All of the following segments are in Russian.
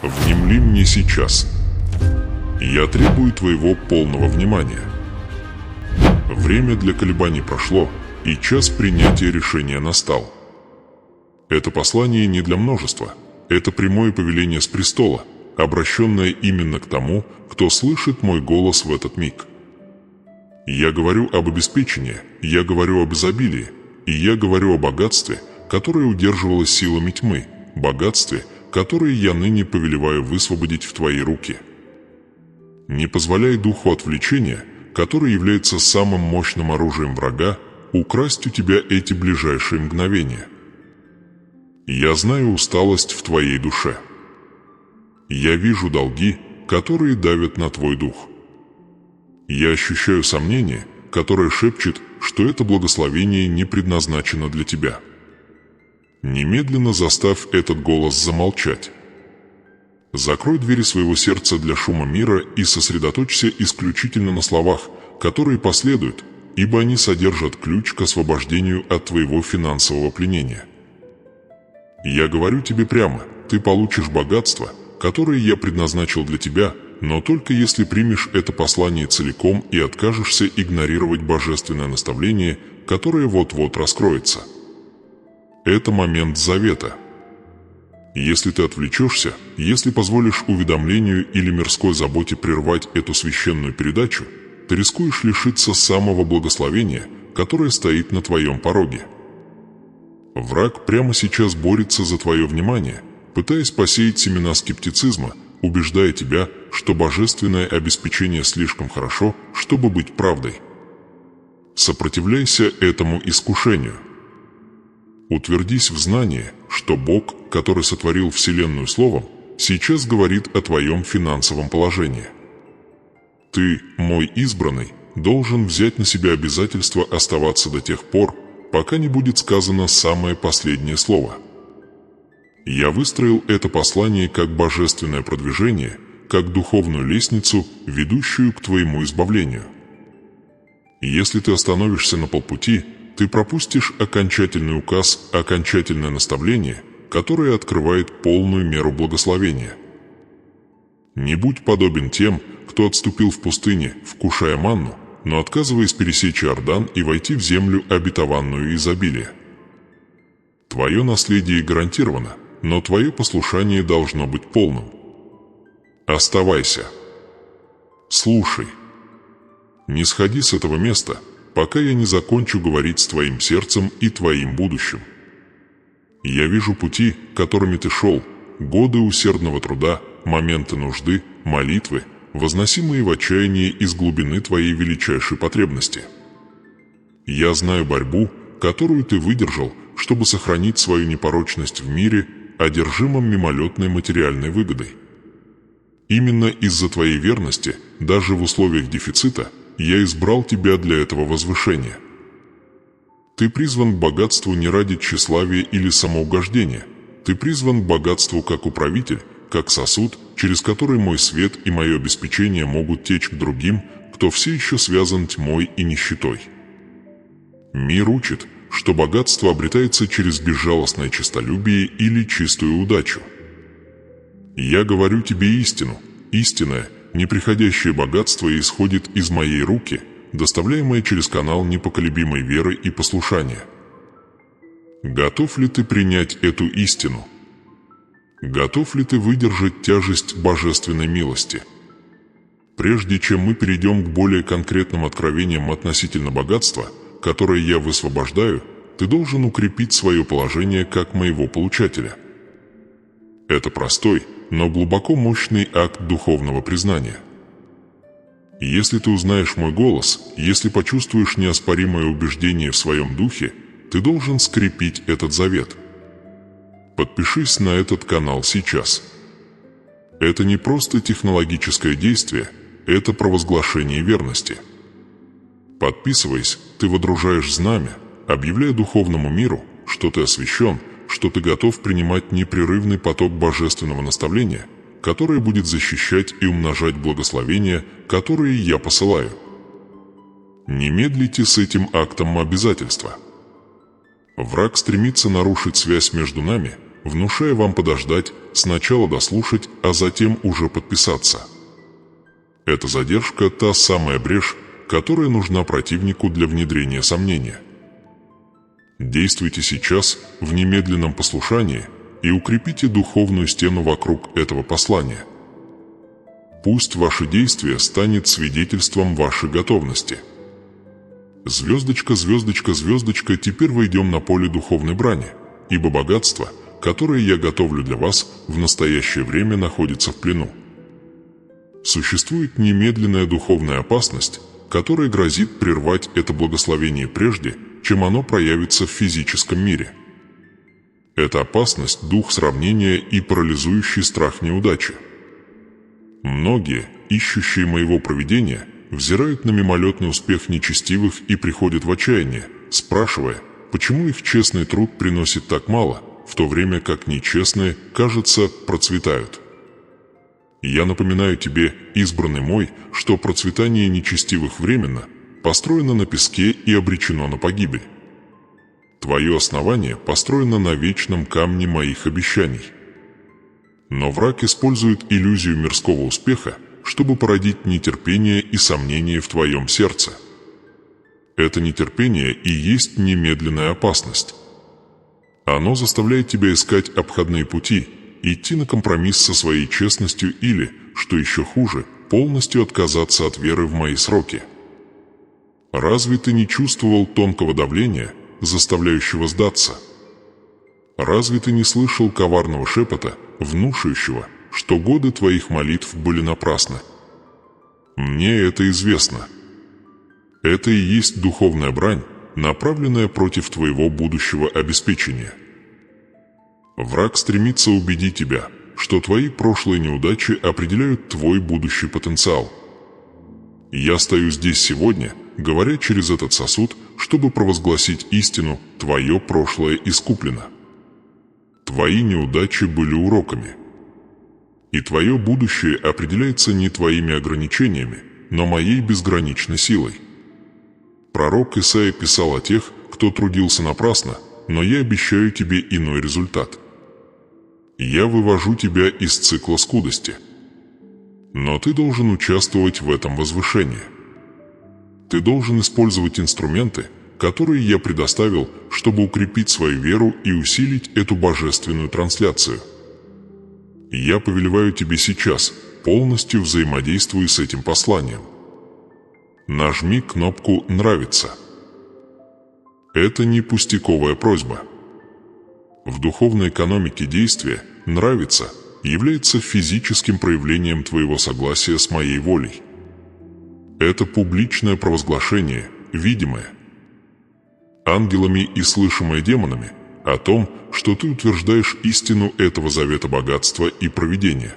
Внемли мне сейчас. Я требую твоего полного внимания. Время для колебаний прошло, и час принятия решения настал. Это послание не для множества. Это прямое повеление с престола, обращенное именно к тому, кто слышит мой голос в этот миг. Я говорю об обеспечении, я говорю об изобилии, и я говорю о богатстве, которое удерживалось силами тьмы, богатстве, которое я ныне повелеваю высвободить в твои руки. Не позволяй духу отвлечения, который является самым мощным оружием врага, украсть у тебя эти ближайшие мгновения. Я знаю усталость в твоей душе. Я вижу долги, которые давят на твой дух. Я ощущаю сомнение, которое шепчет, что это благословение не предназначено для тебя. Немедленно заставь этот голос замолчать. Закрой двери своего сердца для шума мира и сосредоточься исключительно на словах, которые последуют, ибо они содержат ключ к освобождению от твоего финансового пленения. Я говорю тебе прямо, ты получишь богатство, которое я предназначил для тебя, но только если примешь это послание целиком и откажешься игнорировать божественное наставление, которое вот-вот раскроется. Это момент завета. Если ты отвлечешься, если позволишь уведомлению или мирской заботе прервать эту священную передачу, ты рискуешь лишиться самого благословения, которое стоит на твоем пороге. Враг прямо сейчас борется за твое внимание, пытаясь посеять семена скептицизма, убеждая тебя, что божественное обеспечение слишком хорошо, чтобы быть правдой. Сопротивляйся этому искушению. Утвердись в знании, что Бог, который сотворил Вселенную Словом, сейчас говорит о твоем финансовом положении. Ты, мой избранный, должен взять на себя обязательство оставаться до тех пор, пока не будет сказано самое последнее слово. Я выстроил это послание как божественное продвижение, как духовную лестницу, ведущую к твоему избавлению. Если ты остановишься на полпути, ты пропустишь окончательный указ, окончательное наставление, которое открывает полную меру благословения. Не будь подобен тем, кто отступил в пустыне, вкушая манну, но отказываясь пересечь Иордан и войти в землю, обетованную изобилия. Твое наследие гарантировано, но твое послушание должно быть полным. Оставайся. Слушай. Не сходи с этого места, пока я не закончу говорить с твоим сердцем и твоим будущим. Я вижу пути, которыми ты шел, годы усердного труда, моменты нужды, молитвы, возносимые в отчаянии из глубины твоей величайшей потребности. Я знаю борьбу, которую ты выдержал, чтобы сохранить свою непорочность в мире, одержимом мимолетной материальной выгодой. Именно из-за твоей верности, даже в условиях дефицита, я избрал тебя для этого возвышения. Ты призван к богатству не ради тщеславия или самоугождения. Ты призван к богатству как управитель, как сосуд, через который мой свет и мое обеспечение могут течь к другим, кто все еще связан тьмой и нищетой. Мир учит, что богатство обретается через безжалостное честолюбие или чистую удачу. Я говорю тебе истину. Истинное, неприходящее богатство исходит из моей руки, доставляемое через канал непоколебимой веры и послушания. Готов ли ты принять эту истину? Готов ли ты выдержать тяжесть божественной милости? Прежде чем мы перейдем к более конкретным откровениям относительно богатства, которое я высвобождаю, ты должен укрепить свое положение как моего получателя. Это простой, но глубоко мощный акт духовного признания. Если ты узнаешь мой голос, если почувствуешь неоспоримое убеждение в своем духе, ты должен скрепить этот завет. Подпишись на этот канал сейчас. Это не просто технологическое действие, это провозглашение верности. Подписываясь, ты водружаешь знамя, объявляя духовному миру, что ты освящен, что ты готов принимать непрерывный поток божественного наставления, которое будет защищать и умножать благословения, которые я посылаю. Не медлите с этим актом обязательства. Враг стремится нарушить связь между нами, внушая вам подождать, сначала дослушать, а затем уже подписаться. Эта задержка – та самая брешь, которая нужна противнику для внедрения сомнения. Действуйте сейчас в немедленном послушании и укрепите духовную стену вокруг этого послания. Пусть ваше действие станет свидетельством вашей готовности. Звездочка, звездочка, звездочка, теперь войдем на поле духовной брани, ибо богатство, которое я готовлю для вас, в настоящее время находится в плену. Существует немедленная духовная опасность, которая грозит прервать это благословение прежде, чем оно проявится в физическом мире. Это опасность – дух сравнения и парализующий страх неудачи. Многие, ищущие моего провидения, взирают на мимолетный успех нечестивых и приходят в отчаяние, спрашивая, почему их честный труд приносит так мало, в то время как нечестные, кажется, процветают. Я напоминаю тебе, избранный мой, что процветание нечестивых временно, построено на песке и обречено на погибель. Твое основание построено на вечном камне моих обещаний. Но враг использует иллюзию мирского успеха, чтобы породить нетерпение и сомнение в твоем сердце. Это нетерпение и есть немедленная опасность. Оно заставляет тебя искать обходные пути, идти на компромисс со своей честностью или, что еще хуже, полностью отказаться от веры в мои сроки. Разве ты не чувствовал тонкого давления, заставляющего сдаться? Разве ты не слышал коварного шепота, внушающего, что годы твоих молитв были напрасны? Мне это известно. Это и есть духовная брань, направленная против твоего будущего обеспечения. Враг стремится убедить тебя, что твои прошлые неудачи определяют твой будущий потенциал. Я стою здесь сегодня, говоря через этот сосуд, чтобы провозгласить истину: твое прошлое искуплено. Твои неудачи были уроками. И твое будущее определяется не твоими ограничениями, но моей безграничной силой. Пророк Исаия писал о тех, кто трудился напрасно, но я обещаю тебе иной результат. Я вывожу тебя из цикла скудости. Но ты должен участвовать в этом возвышении. Ты должен использовать инструменты, которые я предоставил, чтобы укрепить свою веру и усилить эту божественную трансляцию. Я повелеваю тебе сейчас, полностью взаимодействуй с этим посланием. Нажми кнопку «Нравится». Это не пустяковая просьба. В духовной экономике действия «нравится» является физическим проявлением твоего согласия с моей волей. Это публичное провозглашение, видимое ангелами и слышимое демонами, о том, что ты утверждаешь истину этого завета богатства и провидения.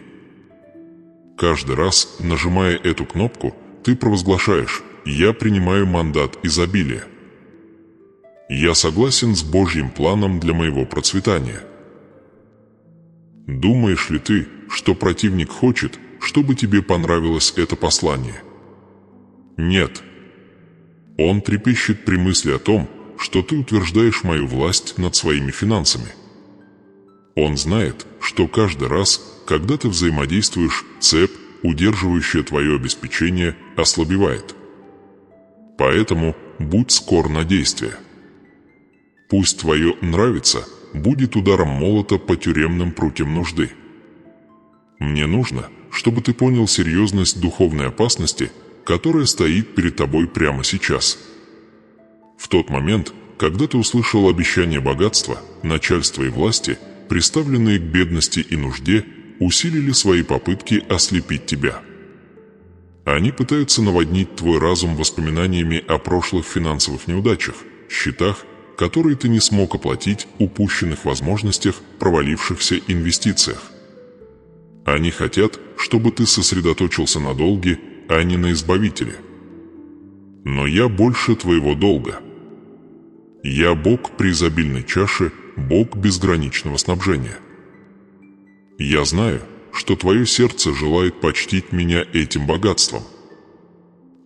Каждый раз, нажимая эту кнопку, ты провозглашаешь: «Я принимаю мандат изобилия». Я согласен с Божьим планом для моего процветания. Думаешь ли ты, что противник хочет, чтобы тебе понравилось это послание? Нет. Он трепещет при мысли о том, что ты утверждаешь мою власть над своими финансами. Он знает, что каждый раз, когда ты взаимодействуешь, цепь, удерживающая твое обеспечение, ослабевает. Поэтому будь скор на действие. Пусть твое «нравится» будет ударом молота по тюремным прутьям нужды. Мне нужно, чтобы ты понял серьезность духовной опасности, которая стоит перед тобой прямо сейчас. В тот момент, когда ты услышал обещание богатства, начальство и власти, приставленные к бедности и нужде, усилили свои попытки ослепить тебя. Они пытаются наводнить твой разум воспоминаниями о прошлых финансовых неудачах, счетах, которые ты не смог оплатить, упущенных возможностях, провалившихся инвестициях. Они хотят, чтобы ты сосредоточился на долге, а не на избавителе. Но я больше твоего долга. Я Бог преизобильной чаши, Бог безграничного снабжения. Я знаю, что твое сердце желает почтить меня этим богатством.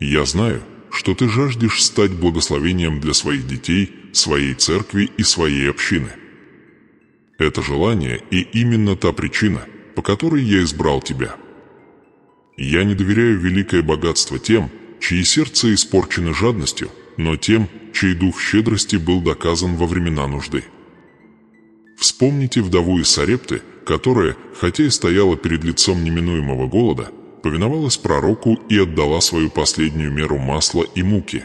Я знаю, что ты жаждешь стать благословением для своих детей, своей церкви и своей общины. Это желание и именно та причина, по которой я избрал тебя. Я не доверяю великое богатство тем, чьи сердца испорчены жадностью, но тем, чей дух щедрости был доказан во времена нужды. Вспомните вдову из Сарепты, которая, хотя и стояла перед лицом неминуемого голода, повиновалась пророку и отдала свою последнюю меру масла и муки.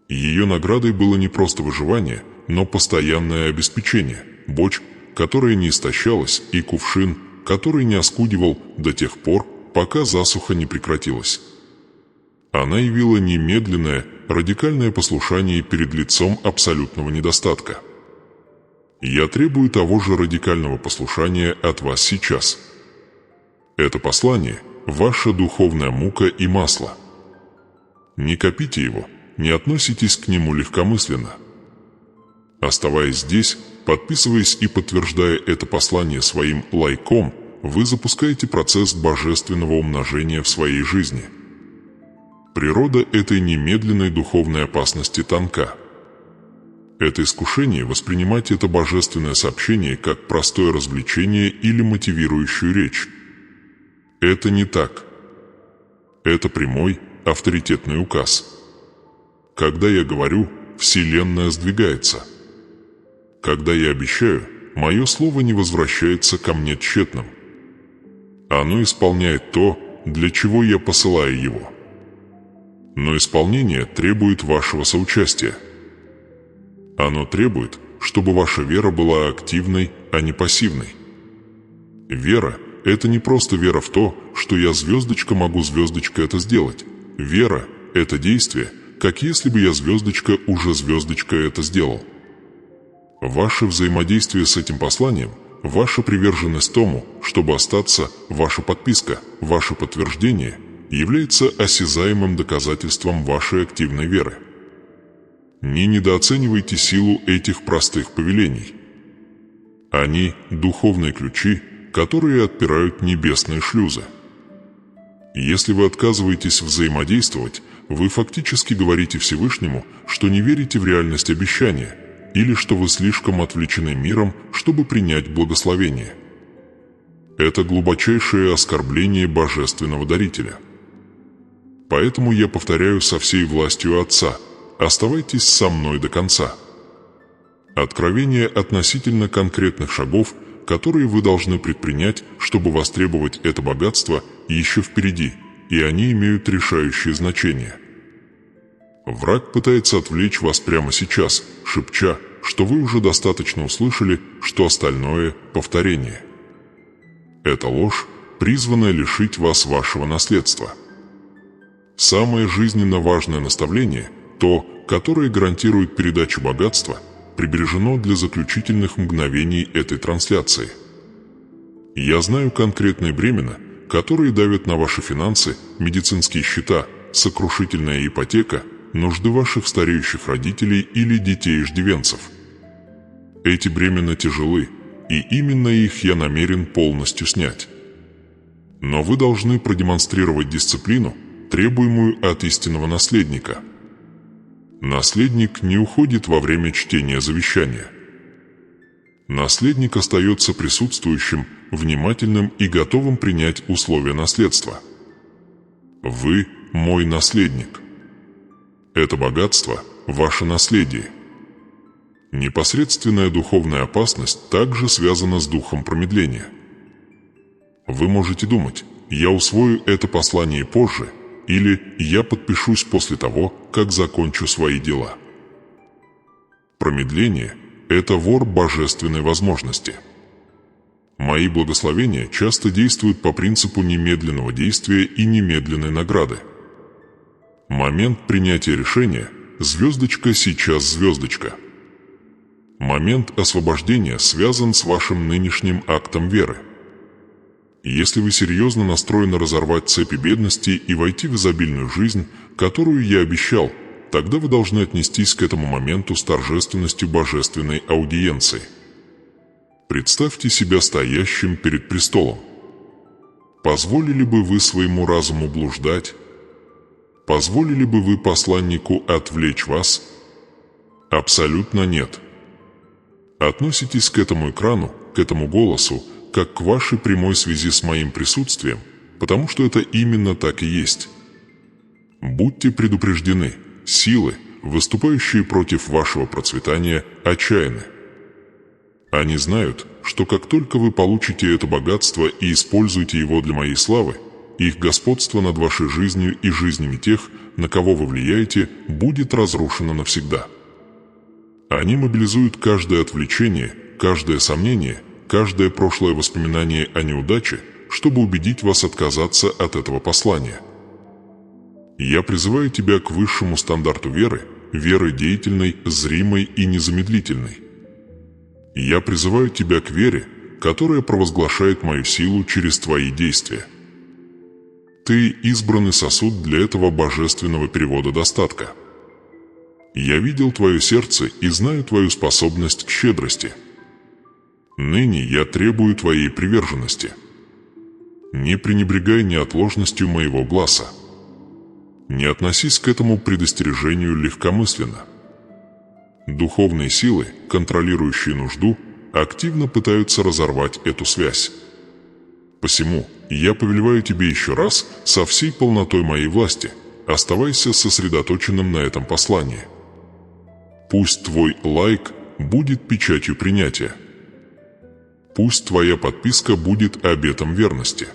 Ее наградой было не просто выживание, но постоянное обеспечение, бочка, которая не истощалась, и кувшин, который не оскудевал до тех пор, пока засуха не прекратилась. Она явила немедленное, радикальное послушание перед лицом абсолютного недостатка. Я требую того же радикального послушания от вас сейчас. Это послание – ваша духовная мука и масло. Не копите его, не относитесь к нему легкомысленно. Оставаясь здесь, подписываясь и подтверждая это послание своим лайком, вы запускаете процесс божественного умножения в своей жизни. Природа этой немедленной духовной опасности тонка. Это искушение воспринимать это божественное сообщение как простое развлечение или мотивирующую речь. Это не так. Это прямой, авторитетный указ. Когда я говорю, Вселенная сдвигается. Когда я обещаю, мое слово не возвращается ко мне тщетным. Оно исполняет то, для чего я посылаю его. Но исполнение требует вашего соучастия. Оно требует, чтобы ваша вера была активной, а не пассивной. Вера – это не просто вера в то, что я звездочка могу звездочка это сделать. Вера – это действие, как если бы я звездочка уже звездочка это сделал. Ваше взаимодействие с этим посланием, ваша приверженность тому, чтобы остаться, ваша подписка, ваше подтверждение является осязаемым доказательством вашей активной веры. Не недооценивайте силу этих простых повелений. Они – духовные ключи, которые отпирают небесные шлюзы. Если вы отказываетесь взаимодействовать, вы фактически говорите Всевышнему, что не верите в реальность обещания, или что вы слишком отвлечены миром, чтобы принять благословение. Это глубочайшее оскорбление божественного дарителя. Поэтому я повторяю со всей властью Отца: оставайтесь со мной до конца. Откровение относительно конкретных шагов, которые вы должны предпринять, чтобы востребовать это богатство, еще впереди, и они имеют решающее значение. Враг пытается отвлечь вас прямо сейчас, шепча, что вы уже достаточно услышали, что остальное – повторение. Это ложь, призванная лишить вас вашего наследства. Самое жизненно важное наставление, то, которое гарантирует передачу богатства, прибережено для заключительных мгновений этой трансляции. Я знаю конкретные бремена, которые давят на ваши финансы, медицинские счета, сокрушительная ипотека, нужды ваших стареющих родителей или детей-иждивенцев. Эти бремена тяжелы, и именно их я намерен полностью снять. Но вы должны продемонстрировать дисциплину, требуемую от истинного наследника. Наследник не уходит во время чтения завещания. Наследник остается присутствующим, внимательным и готовым принять условия наследства. Вы – мой наследник. Это богатство – ваше наследие. Непосредственная духовная опасность также связана с духом промедления. Вы можете думать: я усвою это послание позже, или я подпишусь после того, как закончу свои дела. Промедление – это вор божественной возможности. Мои благословения часто действуют по принципу немедленного действия и немедленной награды. Момент принятия решения – звездочка сейчас звездочка. Момент освобождения связан с вашим нынешним актом веры. Если вы серьезно настроены разорвать цепи бедности и войти в изобильную жизнь, которую я обещал, тогда вы должны отнестись к этому моменту с торжественностью божественной аудиенции. Представьте себя стоящим перед престолом. Позволили бы вы своему разуму блуждать? Позволили бы вы посланнику отвлечь вас? Абсолютно нет. относитесь к этому экрану, к этому голосу, как к вашей прямой связи с моим присутствием, потому что это именно так и есть. Будьте предупреждены, силы, выступающие против вашего процветания, отчаянны. Они знают, что как только вы получите это богатство и используете его для моей славы, их господство над вашей жизнью и жизнями тех, на кого вы влияете, будет разрушено навсегда. Они мобилизуют каждое отвлечение, каждое сомнение, каждое прошлое воспоминание о неудаче, чтобы убедить вас отказаться от этого послания. Я призываю тебя к высшему стандарту веры, веры деятельной, зримой и незамедлительной. Я призываю тебя к вере, которая провозглашает мою силу через твои действия. Ты избранный сосуд для этого божественного перевода достатка. Я видел твое сердце и знаю твою способность к щедрости. Ныне я требую твоей приверженности. Не пренебрегай неотложностью моего гласа. Не относись к этому предостережению легкомысленно. Духовные силы, контролирующие нужду, активно пытаются разорвать эту связь. Посему я повелеваю тебе еще раз со всей полнотой моей власти, оставайся сосредоточенным на этом послании. Пусть твой лайк будет печатью принятия. Пусть твоя подписка будет обетом верности.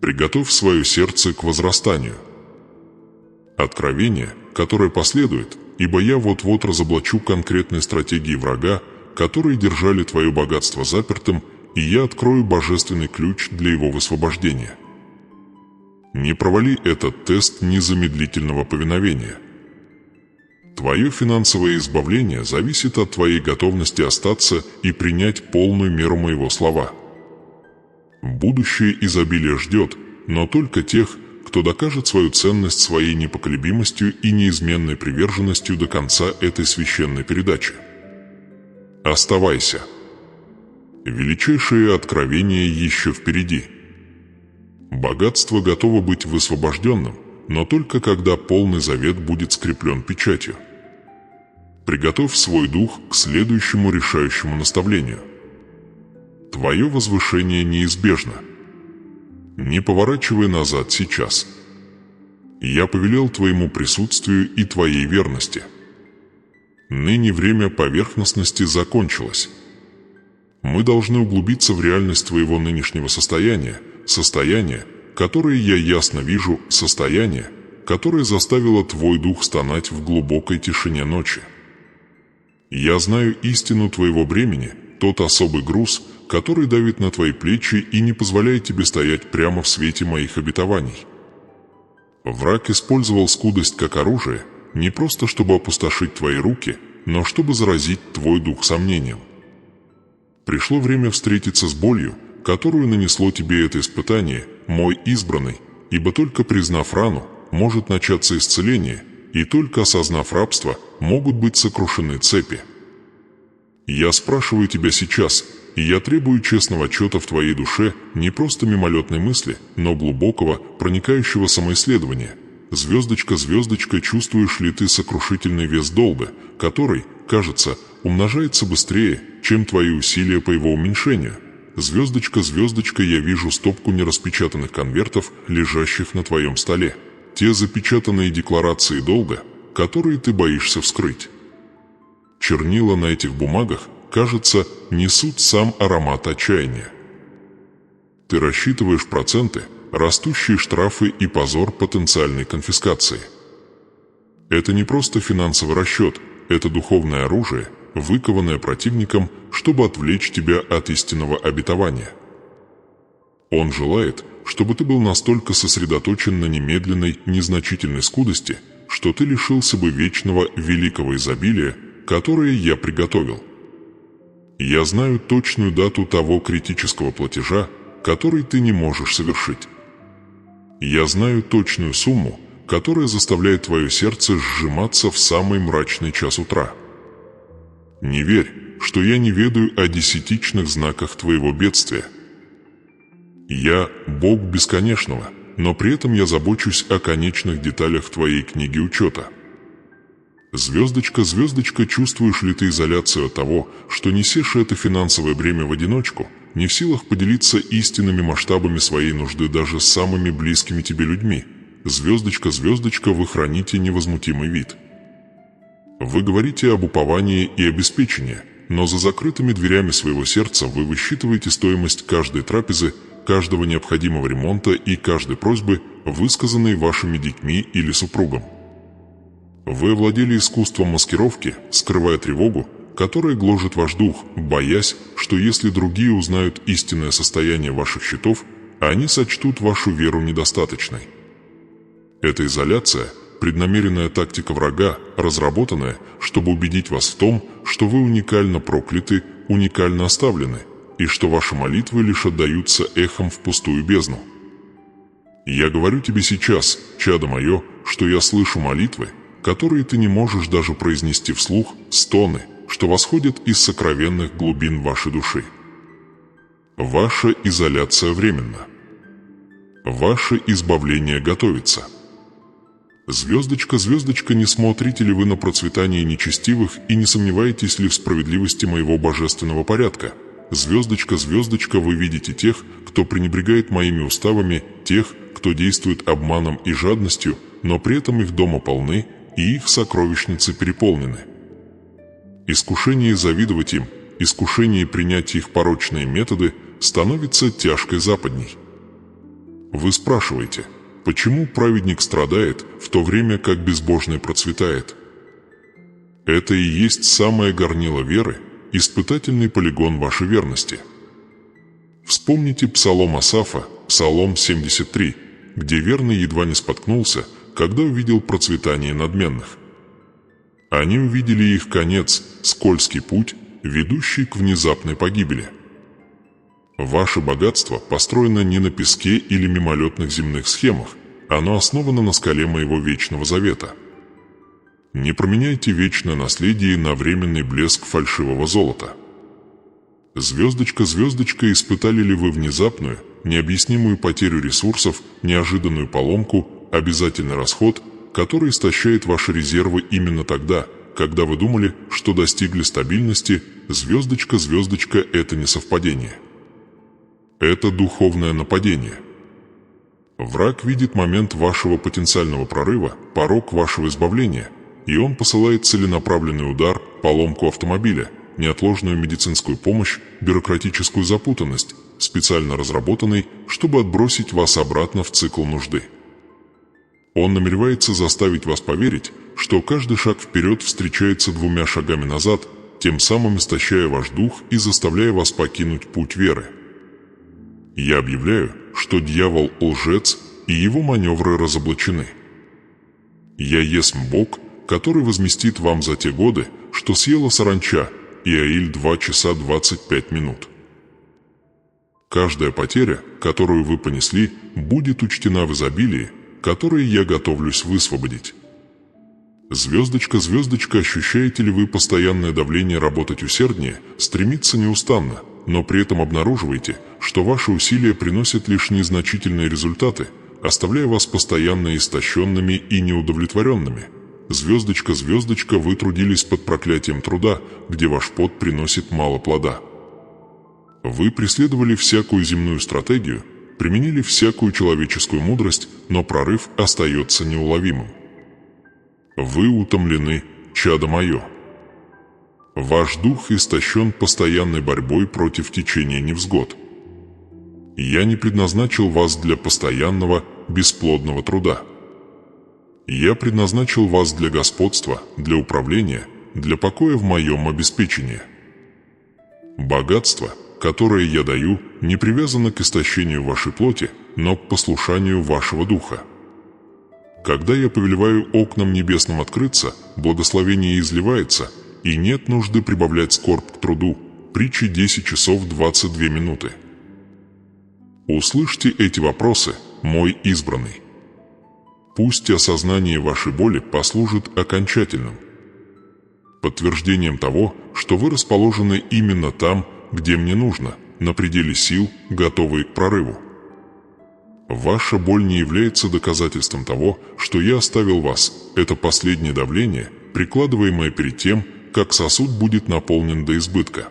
Приготовь свое сердце к возрастанию. Откровение, которое последует, ибо я вот-вот разоблачу конкретные стратегии врага, которые держали твое богатство запертым, и я открою божественный ключ для его высвобождения. Не провали этот тест незамедлительного повиновения. Твое финансовое избавление зависит от твоей готовности остаться и принять полную меру моего слова. Будущее изобилия ждет, но только тех, кто докажет свою ценность своей непоколебимостью и неизменной приверженностью до конца этой священной передачи. Оставайся. Величайшее откровение еще впереди. Богатство готово быть высвобожденным, но только когда полный завет будет скреплен печатью. Приготовь свой дух к следующему решающему наставлению. Твое возвышение неизбежно. Не поворачивай назад сейчас. Я повелел твоему присутствию и твоей верности. Ныне время поверхностности закончилось. Мы должны углубиться в реальность твоего нынешнего состояния, состояние, которое я ясно вижу, состояние, которое заставило твой дух стонать в глубокой тишине ночи. Я знаю истину твоего бремени, тот особый груз, который давит на твои плечи и не позволяет тебе стоять прямо в свете моих обетований. Враг использовал скудость как оружие, не просто чтобы опустошить твои руки, но чтобы заразить твой дух сомнением. Пришло время встретиться с болью, которую нанесло тебе это испытание, мой избранный, ибо только признав рану, может начаться исцеление, и только осознав рабство, могут быть сокрушены цепи. Я спрашиваю тебя сейчас, и я требую честного отчета в твоей душе, не просто мимолетной мысли, но глубокого, проникающего самоисследования. Звездочка, звездочка, чувствуешь ли ты сокрушительный вес долга, который, кажется, умножается быстрее, чем твои усилия по его уменьшению? Звездочка, звездочка, я вижу стопку нераспечатанных конвертов, лежащих на твоем столе. Те запечатанные декларации долга, которые ты боишься вскрыть. Чернила на этих бумагах, кажется, несут сам аромат отчаяния. Ты рассчитываешь проценты, растущие штрафы и позор потенциальной конфискации. Это не просто финансовый расчет, это духовное оружие, выкованное противником, чтобы отвлечь тебя от истинного обетования. Он желает, чтобы ты был настолько сосредоточен на немедленной, незначительной скудости, что ты лишился бы вечного великого изобилия, которое я приготовил. Я знаю точную дату того критического платежа, который ты не можешь совершить. Я знаю точную сумму, которая заставляет твое сердце сжиматься в самый мрачный час утра. Не верь, что я не ведаю о десятичных знаках твоего бедствия. Я Бог бесконечного, но при этом я забочусь о конечных деталях твоей книги учета. Звездочка, звездочка, чувствуешь ли ты изоляцию от того, что несешь это финансовое бремя в одиночку, не в силах поделиться истинными масштабами своей нужды даже с самыми близкими тебе людьми? Звездочка, звездочка, вы храните невозмутимый вид. Вы говорите об уповании и обеспечении, но за закрытыми дверями своего сердца вы высчитываете стоимость каждой трапезы, каждого необходимого ремонта и каждой просьбы, высказанной вашими детьми или супругом. Вы овладели искусством маскировки, скрывая тревогу, которая гложет ваш дух, боясь, что если другие узнают истинное состояние ваших счетов, они сочтут вашу веру недостаточной. Эта изоляция – преднамеренная тактика врага, разработанная, чтобы убедить вас в том, что вы уникально прокляты, уникально оставлены, и что ваши молитвы лишь отдаются эхом в пустую бездну. Я говорю тебе сейчас, чадо мое, что я слышу молитвы, которые ты не можешь даже произнести вслух, стоны, что восходят из сокровенных глубин вашей души. Ваша изоляция временна. Ваше избавление готовится. Звездочка, звездочка, не смотрите ли вы на процветание нечестивых и не сомневаетесь ли в справедливости моего божественного порядка? Звездочка, звездочка, вы видите тех, кто пренебрегает моими уставами, тех, кто действует обманом и жадностью, но при этом их дома полны, и их сокровищницы переполнены. Искушение завидовать им, искушение принять их порочные методы становится тяжкой западней. Вы спрашиваете, почему праведник страдает, в то время как безбожный процветает? Это и есть самое горнило веры, испытательный полигон вашей верности. Вспомните Псалом Асафа, Псалом 73, где верный едва не споткнулся, когда увидел процветание надменных. Они увидели их конец, скользкий путь, ведущий к внезапной погибели. Ваше богатство построено не на песке или мимолетных земных схемах, оно основано на скале моего вечного завета. Не променяйте вечное наследие на временный блеск фальшивого золота. Звездочка, звездочка, испытали ли вы внезапную, необъяснимую потерю ресурсов, неожиданную поломку, обязательный расход, который истощает ваши резервы именно тогда, когда вы думали, что достигли стабильности? Звездочка, звездочка, это не совпадение. Это духовное нападение. Враг видит момент вашего потенциального прорыва, порог вашего избавления, и он посылает целенаправленный удар, поломку автомобиля, неотложную медицинскую помощь, бюрократическую запутанность, специально разработанный, чтобы отбросить вас обратно в цикл нужды. Он намеревается заставить вас поверить, что каждый шаг вперед встречается двумя шагами назад, тем самым истощая ваш дух и заставляя вас покинуть путь веры. Я объявляю, что дьявол лжец и его маневры разоблачены. Я есмь Бог, который возместит вам за те годы, что съела саранча, Иаиль 2 часа 25 минут. Каждая потеря, которую вы понесли, будет учтена в изобилии, которое я готовлюсь высвободить. Звездочка, звездочка, ощущаете ли вы постоянное давление работать усерднее, стремиться неустанно, но при этом обнаруживаете, что ваши усилия приносят лишь незначительные результаты, оставляя вас постоянно истощенными и неудовлетворенными? Звездочка, звездочка, вы трудились под проклятием труда, где ваш пот приносит мало плода. Вы преследовали всякую земную стратегию, применили всякую человеческую мудрость, но прорыв остается неуловимым. Вы утомлены, чадо мое. Ваш дух истощен постоянной борьбой против течения невзгод. Я не предназначил вас для постоянного, бесплодного труда. Я предназначил вас для господства, для управления, для покоя в моем обеспечении. Богатство, которое я даю, не привязано к истощению вашей плоти, но к послушанию вашего духа. Когда я повелеваю окнам небесным открыться, благословение изливается, и нет нужды прибавлять скорбь к труду. Притчи 10 часов 22 минуты. Услышьте эти вопросы, мой избранный. Пусть осознание вашей боли послужит окончательным подтверждением того, что вы расположены именно там, где мне нужно, на пределе сил, готовые к прорыву. Ваша боль не является доказательством того, что я оставил вас. Это последнее давление, прикладываемое перед тем, как сосуд будет наполнен до избытка.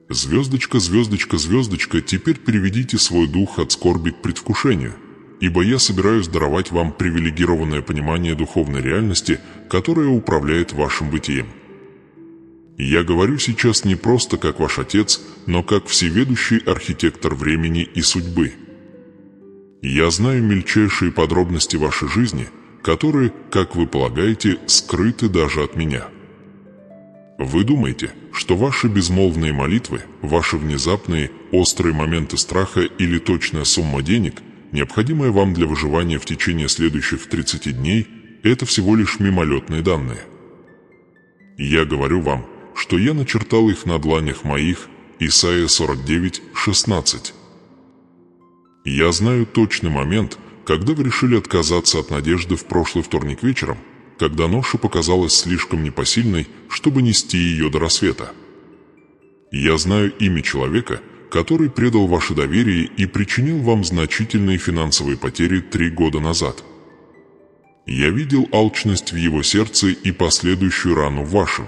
Звездочка, звездочка, звездочка, теперь переведите свой дух от скорби к предвкушению, ибо я собираюсь даровать вам привилегированное понимание духовной реальности, которая управляет вашим бытием. Я говорю сейчас не просто как ваш отец, но как всеведущий архитектор времени и судьбы. Я знаю мельчайшие подробности вашей жизни, которые, как вы полагаете, скрыты даже от меня. Вы думаете, что ваши безмолвные молитвы, ваши внезапные, острые моменты страха или точная сумма денег, необходимая вам для выживания в течение следующих 30 дней, это всего лишь мимолетные данные. Я говорю вам, что я начертал их на дланях моих, Исайя 49:16. Я знаю точный момент, когда вы решили отказаться от надежды в прошлый вторник вечером, когда ноша показалась слишком непосильной, чтобы нести ее до рассвета. Я знаю имя человека, который предал ваше доверие и причинил вам значительные финансовые потери 3 года назад. Я видел алчность в его сердце и последующую рану в вашем.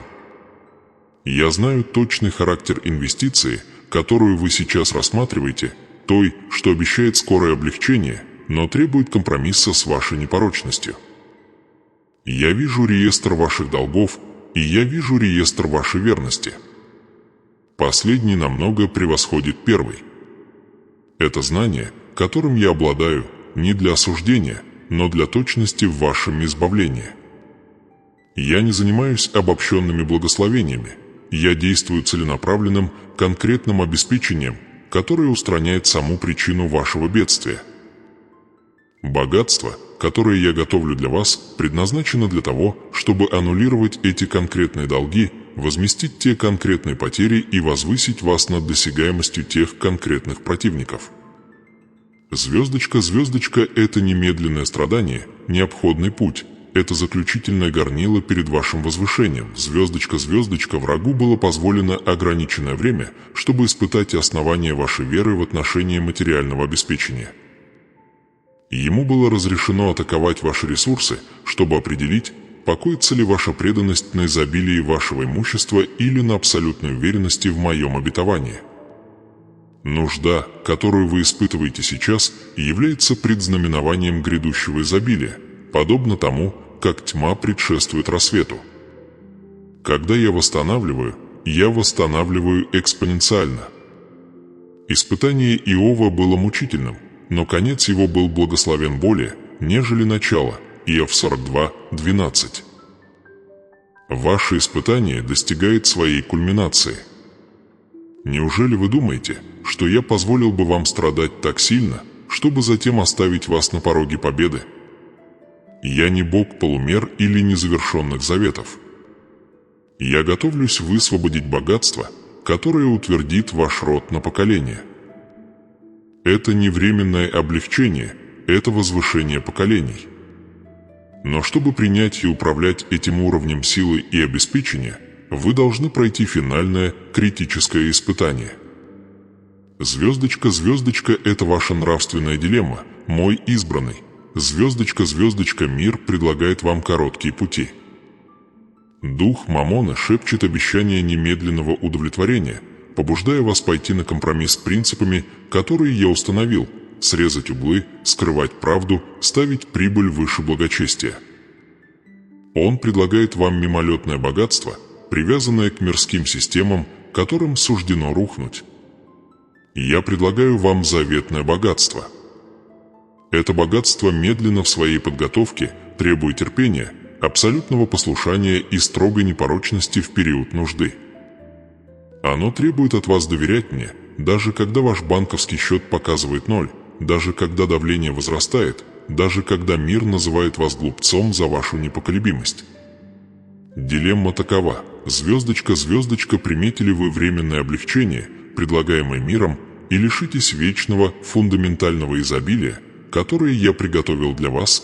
Я знаю точный характер инвестиции, которую вы сейчас рассматриваете, той, что обещает скорое облегчение, но требует компромисса с вашей непорочностью. Я вижу реестр ваших долгов, и я вижу реестр вашей верности. Последний намного превосходит первый. Это знание, которым я обладаю, не для осуждения, но для точности в вашем избавлении. Я не занимаюсь обобщенными благословениями, я действую целенаправленным, конкретным обеспечением, которое устраняет саму причину вашего бедствия. Богатство, которое я готовлю для вас, предназначено для того, чтобы аннулировать эти конкретные долги, возместить те конкретные потери и возвысить вас над досягаемостью тех конкретных противников. Звездочка, звездочка – это немедленное страдание, необходный путь. Это заключительное горнило перед вашим возвышением. Звездочка, звездочка, врагу было позволено ограниченное время, чтобы испытать основания вашей веры в отношении материального обеспечения. Ему было разрешено атаковать ваши ресурсы, чтобы определить, покоится ли ваша преданность на изобилии вашего имущества или на абсолютной уверенности в моем обетовании. Нужда, которую вы испытываете сейчас, является предзнаменованием грядущего изобилия, подобно тому, как тьма предшествует рассвету. Когда я восстанавливаю экспоненциально. Испытание Иова было мучительным, но конец его был благословен более, нежели начало. Иов 42:12. Ваше испытание достигает своей кульминации. Неужели вы думаете, что я позволил бы вам страдать так сильно, чтобы затем оставить вас на пороге победы? Я не Бог полумер или незавершенных заветов. Я готовлюсь высвободить богатство, которое утвердит ваш род на поколение. Это не временное облегчение, это возвышение поколений. Но чтобы принять и управлять этим уровнем силы и обеспечения, вы должны пройти финальное, критическое испытание. Звездочка, звездочка – это ваша нравственная дилемма, мой избранный. Звездочка, звездочка, мир предлагает вам короткие пути. Дух Мамона шепчет обещание немедленного удовлетворения, побуждая вас пойти на компромисс с принципами, которые я установил, срезать углы, скрывать правду, ставить прибыль выше благочестия. Он предлагает вам мимолетное богатство, привязанное к мирским системам, которым суждено рухнуть. Я предлагаю вам заветное богатство. Это богатство медленно в своей подготовке, требуя терпения, абсолютного послушания и строгой непорочности в период нужды. Оно требует от вас доверять мне, даже когда ваш банковский счет показывает 0, даже когда давление возрастает, даже когда мир называет вас глупцом за вашу непоколебимость. Дилемма такова: звездочка, звездочка, примете ли вы временное облегчение, предлагаемое миром, и лишитесь вечного, фундаментального изобилия, которое я приготовил для вас?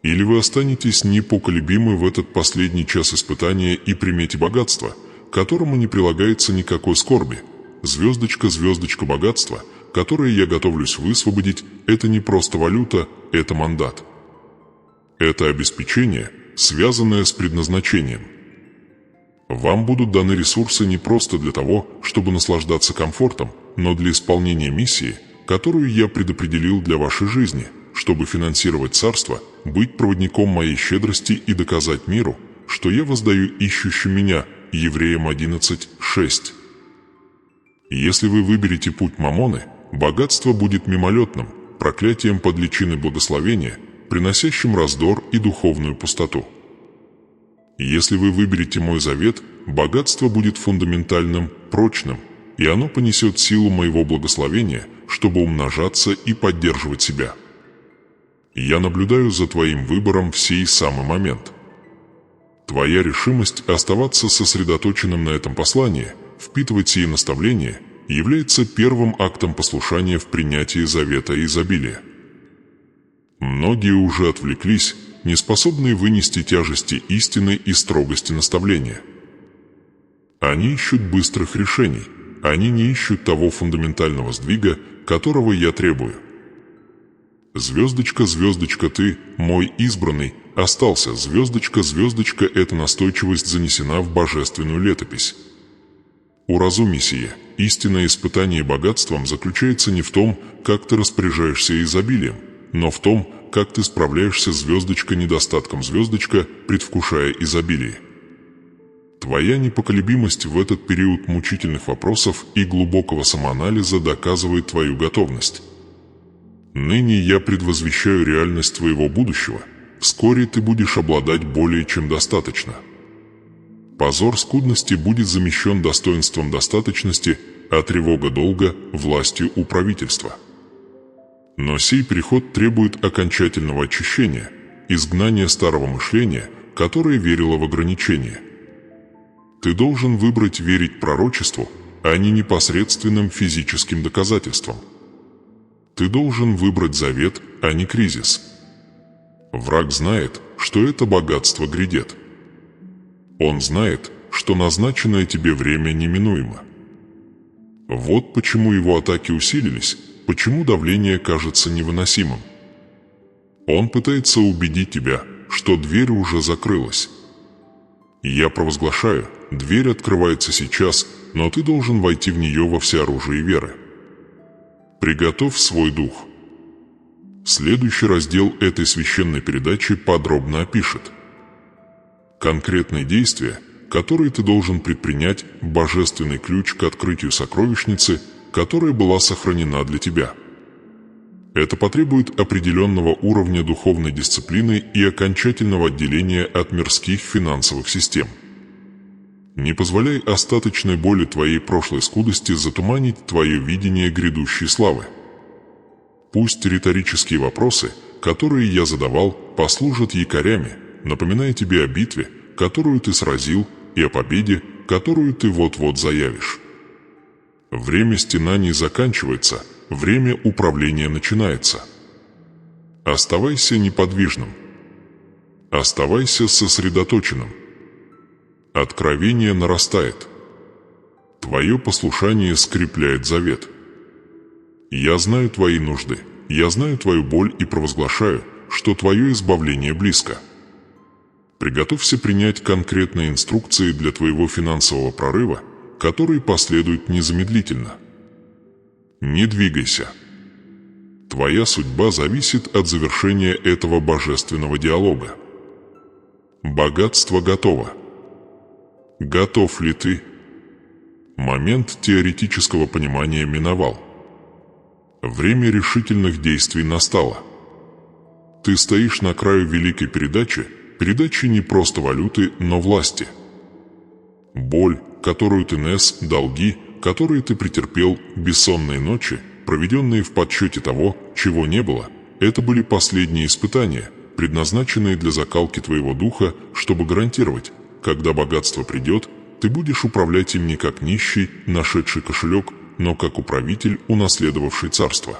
Или вы останетесь непоколебимы в этот последний час испытания и примете богатство, к которому не прилагается никакой скорби? Звездочка, звездочка, богатство, которое я готовлюсь высвободить, это не просто валюта, это мандат. Это обеспечение, связанное с предназначением. Вам будут даны ресурсы не просто для того, чтобы наслаждаться комфортом, но для исполнения миссии, которую я предопределил для вашей жизни, чтобы финансировать царство, быть проводником моей щедрости и доказать миру, что я воздаю ищущим меня, Евреям 11:6. Если вы выберете путь Мамоны, богатство будет мимолетным, проклятием под личиной благословения, приносящим раздор и духовную пустоту. Если вы выберете мой завет, богатство будет фундаментальным, прочным, и оно понесет силу моего благословения, чтобы умножаться и поддерживать себя. Я наблюдаю за твоим выбором в сей самый момент. Твоя решимость оставаться сосредоточенным на этом послании, впитывать сие наставления, является первым актом послушания в принятии завета изобилия. Многие уже отвлеклись, неспособные вынести тяжести истины и строгости наставления. Они ищут быстрых решений, они не ищут того фундаментального сдвига, которого я требую. Звездочка, звездочка, ты, мой избранный, остался. Звездочка, звездочка, эта настойчивость занесена в божественную летопись. Уразуми сие. Истинное испытание богатством заключается не в том, как ты распоряжаешься изобилием, но в том, как ты справляешься звездочка недостатком звездочка, предвкушая изобилие. Твоя непоколебимость в этот период мучительных вопросов и глубокого самоанализа доказывает твою готовность. Ныне я предвозвещаю реальность твоего будущего. Вскоре ты будешь обладать более чем достаточно. Позор скудности будет замещен достоинством достаточности, а тревога долга – властью управительства. Но сей переход требует окончательного очищения, изгнания старого мышления, которое верило в ограничения. Ты должен выбрать верить пророчеству, а не непосредственным физическим доказательствам. Ты должен выбрать завет, а не кризис. Враг знает, что это богатство грядет. Он знает, что назначенное тебе время неминуемо. Вот почему его атаки усилились, почему давление кажется невыносимым. Он пытается убедить тебя, что дверь уже закрылась. Я провозглашаю, дверь открывается сейчас, но ты должен войти в нее во всеоружии веры. Приготовь свой дух. Следующий раздел этой священной передачи подробно опишет конкретные действия, которые ты должен предпринять, божественный ключ к открытию сокровищницы, которая была сохранена для тебя. Это потребует определенного уровня духовной дисциплины и окончательного отделения от мирских финансовых систем. Не позволяй остаточной боли твоей прошлой скудости затуманить твое видение грядущей славы. Пусть риторические вопросы, которые я задавал, послужат якорями, напоминая тебе о битве, которую ты сразил, и о победе, которую ты вот-вот заявишь. Время стенаний заканчивается, время управления начинается. Оставайся неподвижным. Оставайся сосредоточенным. Откровение нарастает. Твое послушание скрепляет завет. Я знаю твои нужды, я знаю твою боль и провозглашаю, что твое избавление близко. Приготовься принять конкретные инструкции для твоего финансового прорыва, которые последуют незамедлительно. Не двигайся. Твоя судьба зависит от завершения этого божественного диалога. Богатство готово. Готов ли ты? Момент теоретического понимания миновал. Время решительных действий настало. Ты стоишь на краю великой передачи не просто валюты, но власти. Боль, которую ты нес, долги, которые ты претерпел, бессонные ночи, проведенные в подсчете того, чего не было, это были последние испытания, предназначенные для закалки твоего духа, чтобы гарантировать, когда богатство придет, ты будешь управлять им не как нищий, нашедший кошелек, но как управитель, унаследовавший царство.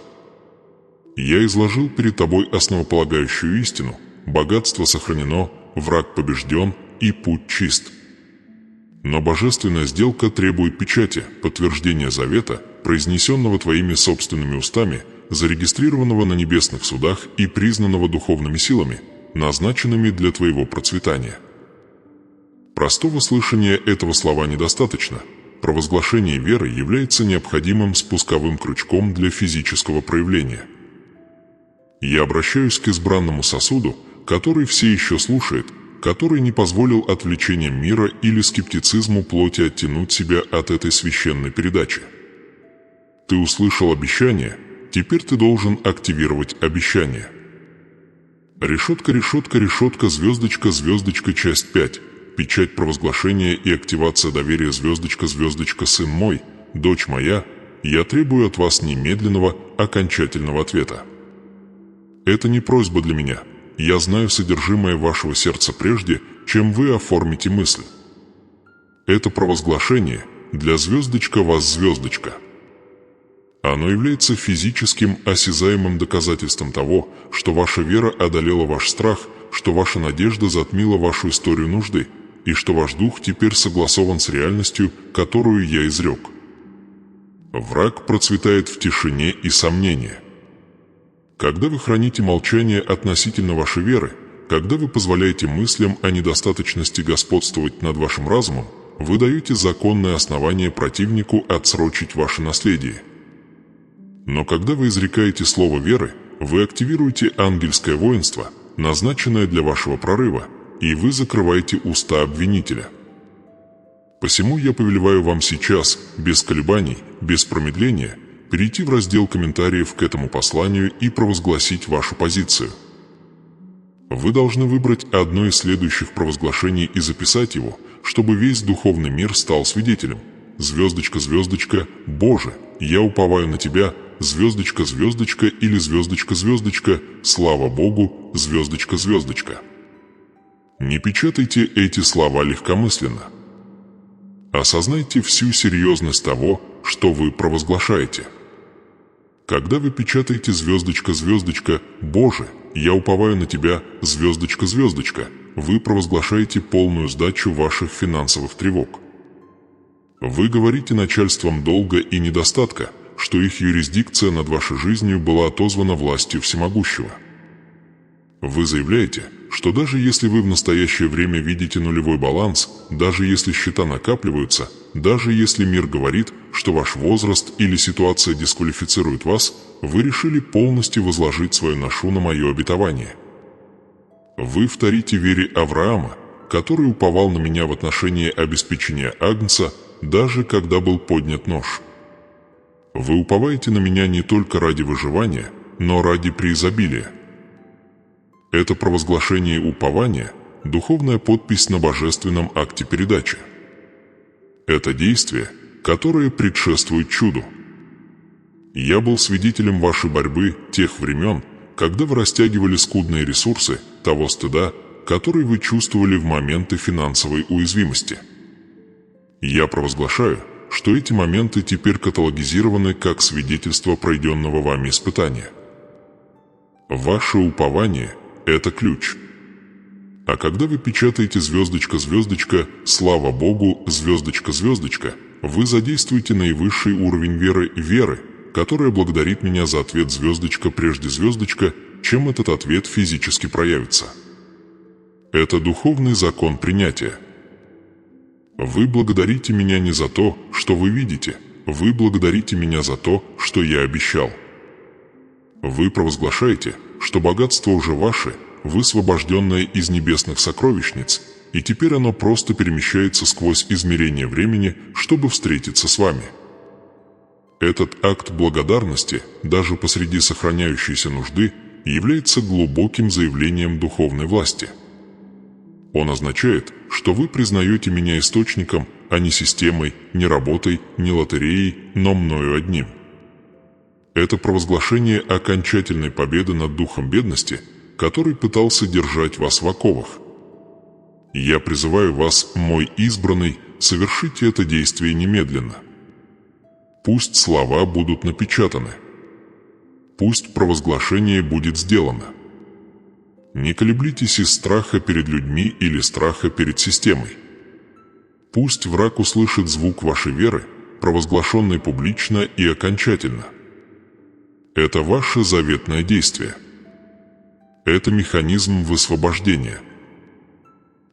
Я изложил перед тобой основополагающую истину: богатство сохранено, враг побежден и путь чист. Но божественная сделка требует печати, подтверждения завета, произнесенного твоими собственными устами, зарегистрированного на небесных судах и признанного духовными силами, назначенными для твоего процветания. Простого слышания этого слова недостаточно. Провозглашение веры является необходимым спусковым крючком для физического проявления. Я обращаюсь к избранному сосуду, который все еще слушает, который не позволил отвлечениям мира или скептицизму плоти оттянуть себя от этой священной передачи. Ты услышал обещание, теперь ты должен активировать обещание. Решетка, решетка, решетка, звездочка, звездочка, часть 5. Печать провозглашения и активация доверия, звездочка, звездочка, сын мой, дочь моя, я требую от вас немедленного, окончательного ответа. Это не просьба для меня. Я знаю содержимое вашего сердца прежде, чем вы оформите мысль. Это провозглашение для звездочка вас звездочка. Оно является физическим, осязаемым доказательством того, что ваша вера одолела ваш страх, что ваша надежда затмила вашу историю нужды, и что ваш дух теперь согласован с реальностью, которую я изрек. Враг процветает в тишине и сомнении. Когда вы храните молчание относительно вашей веры, когда вы позволяете мыслям о недостаточности господствовать над вашим разумом, вы даете законное основание противнику отсрочить ваше наследие. Но когда вы изрекаете слово веры, вы активируете ангельское воинство, назначенное для вашего прорыва, и вы закрываете уста обвинителя. Посему я повелеваю вам сейчас, без колебаний, без промедления, перейти в раздел комментариев к этому посланию и провозгласить вашу позицию. Вы должны выбрать одно из следующих провозглашений и записать его, чтобы весь духовный мир стал свидетелем. Звездочка, звездочка, Боже, я уповаю на Тебя, звездочка, звездочка или звездочка, звездочка, слава Богу, звездочка, звездочка. Не печатайте эти слова легкомысленно. Осознайте всю серьезность того, что вы провозглашаете. Когда вы печатаете звездочка, звездочка, Боже, я уповаю на Тебя, звездочка, звездочка, вы провозглашаете полную сдачу ваших финансовых тревог. Вы говорите начальствам долга и недостатка, что их юрисдикция над вашей жизнью была отозвана властью всемогущего. Вы заявляете, что даже если вы в настоящее время видите нулевой баланс, даже если счета накапливаются, даже если мир говорит, что ваш возраст или ситуация дисквалифицирует вас, вы решили полностью возложить свою ношу на мое обетование. Вы вторите вере Авраама, который уповал на меня в отношении обеспечения Агнца, даже когда был поднят нож. Вы уповаете на меня не только ради выживания, но ради преизобилия. Это провозглашение упования – духовная подпись на божественном акте передачи. Это действие, которое предшествует чуду. Я был свидетелем вашей борьбы тех времен, когда вы растягивали скудные ресурсы того стыда, который вы чувствовали в моменты финансовой уязвимости. Я провозглашаю, что эти моменты теперь каталогизированы как свидетельство пройденного вами испытания. Ваше упование – это ключ. А когда вы печатаете звездочка, звездочка, слава Богу, звездочка, звездочка, вы задействуете наивысший уровень веры, которая благодарит меня за ответ звездочка прежде звездочка, чем этот ответ физически проявится. Это духовный закон принятия. Вы благодарите меня не за то, что вы видите, вы благодарите меня за то, что я обещал. Вы провозглашаете, что богатство уже ваше, высвобожденное из небесных сокровищниц, и теперь оно просто перемещается сквозь измерение времени, чтобы встретиться с вами. Этот акт благодарности, даже посреди сохраняющейся нужды, является глубоким заявлением духовной власти. Он означает, что вы признаете меня источником, а не системой, не работой, не лотереей, но мною одним. Это провозглашение окончательной победы над духом бедности, который пытался держать вас в оковах. Я призываю вас, мой избранный, совершите это действие немедленно. Пусть слова будут напечатаны. Пусть провозглашение будет сделано. Не колеблитесь из страха перед людьми или страха перед системой. Пусть враг услышит звук вашей веры, провозглашенный публично и окончательно. Это ваше заветное действие. Это механизм высвобождения.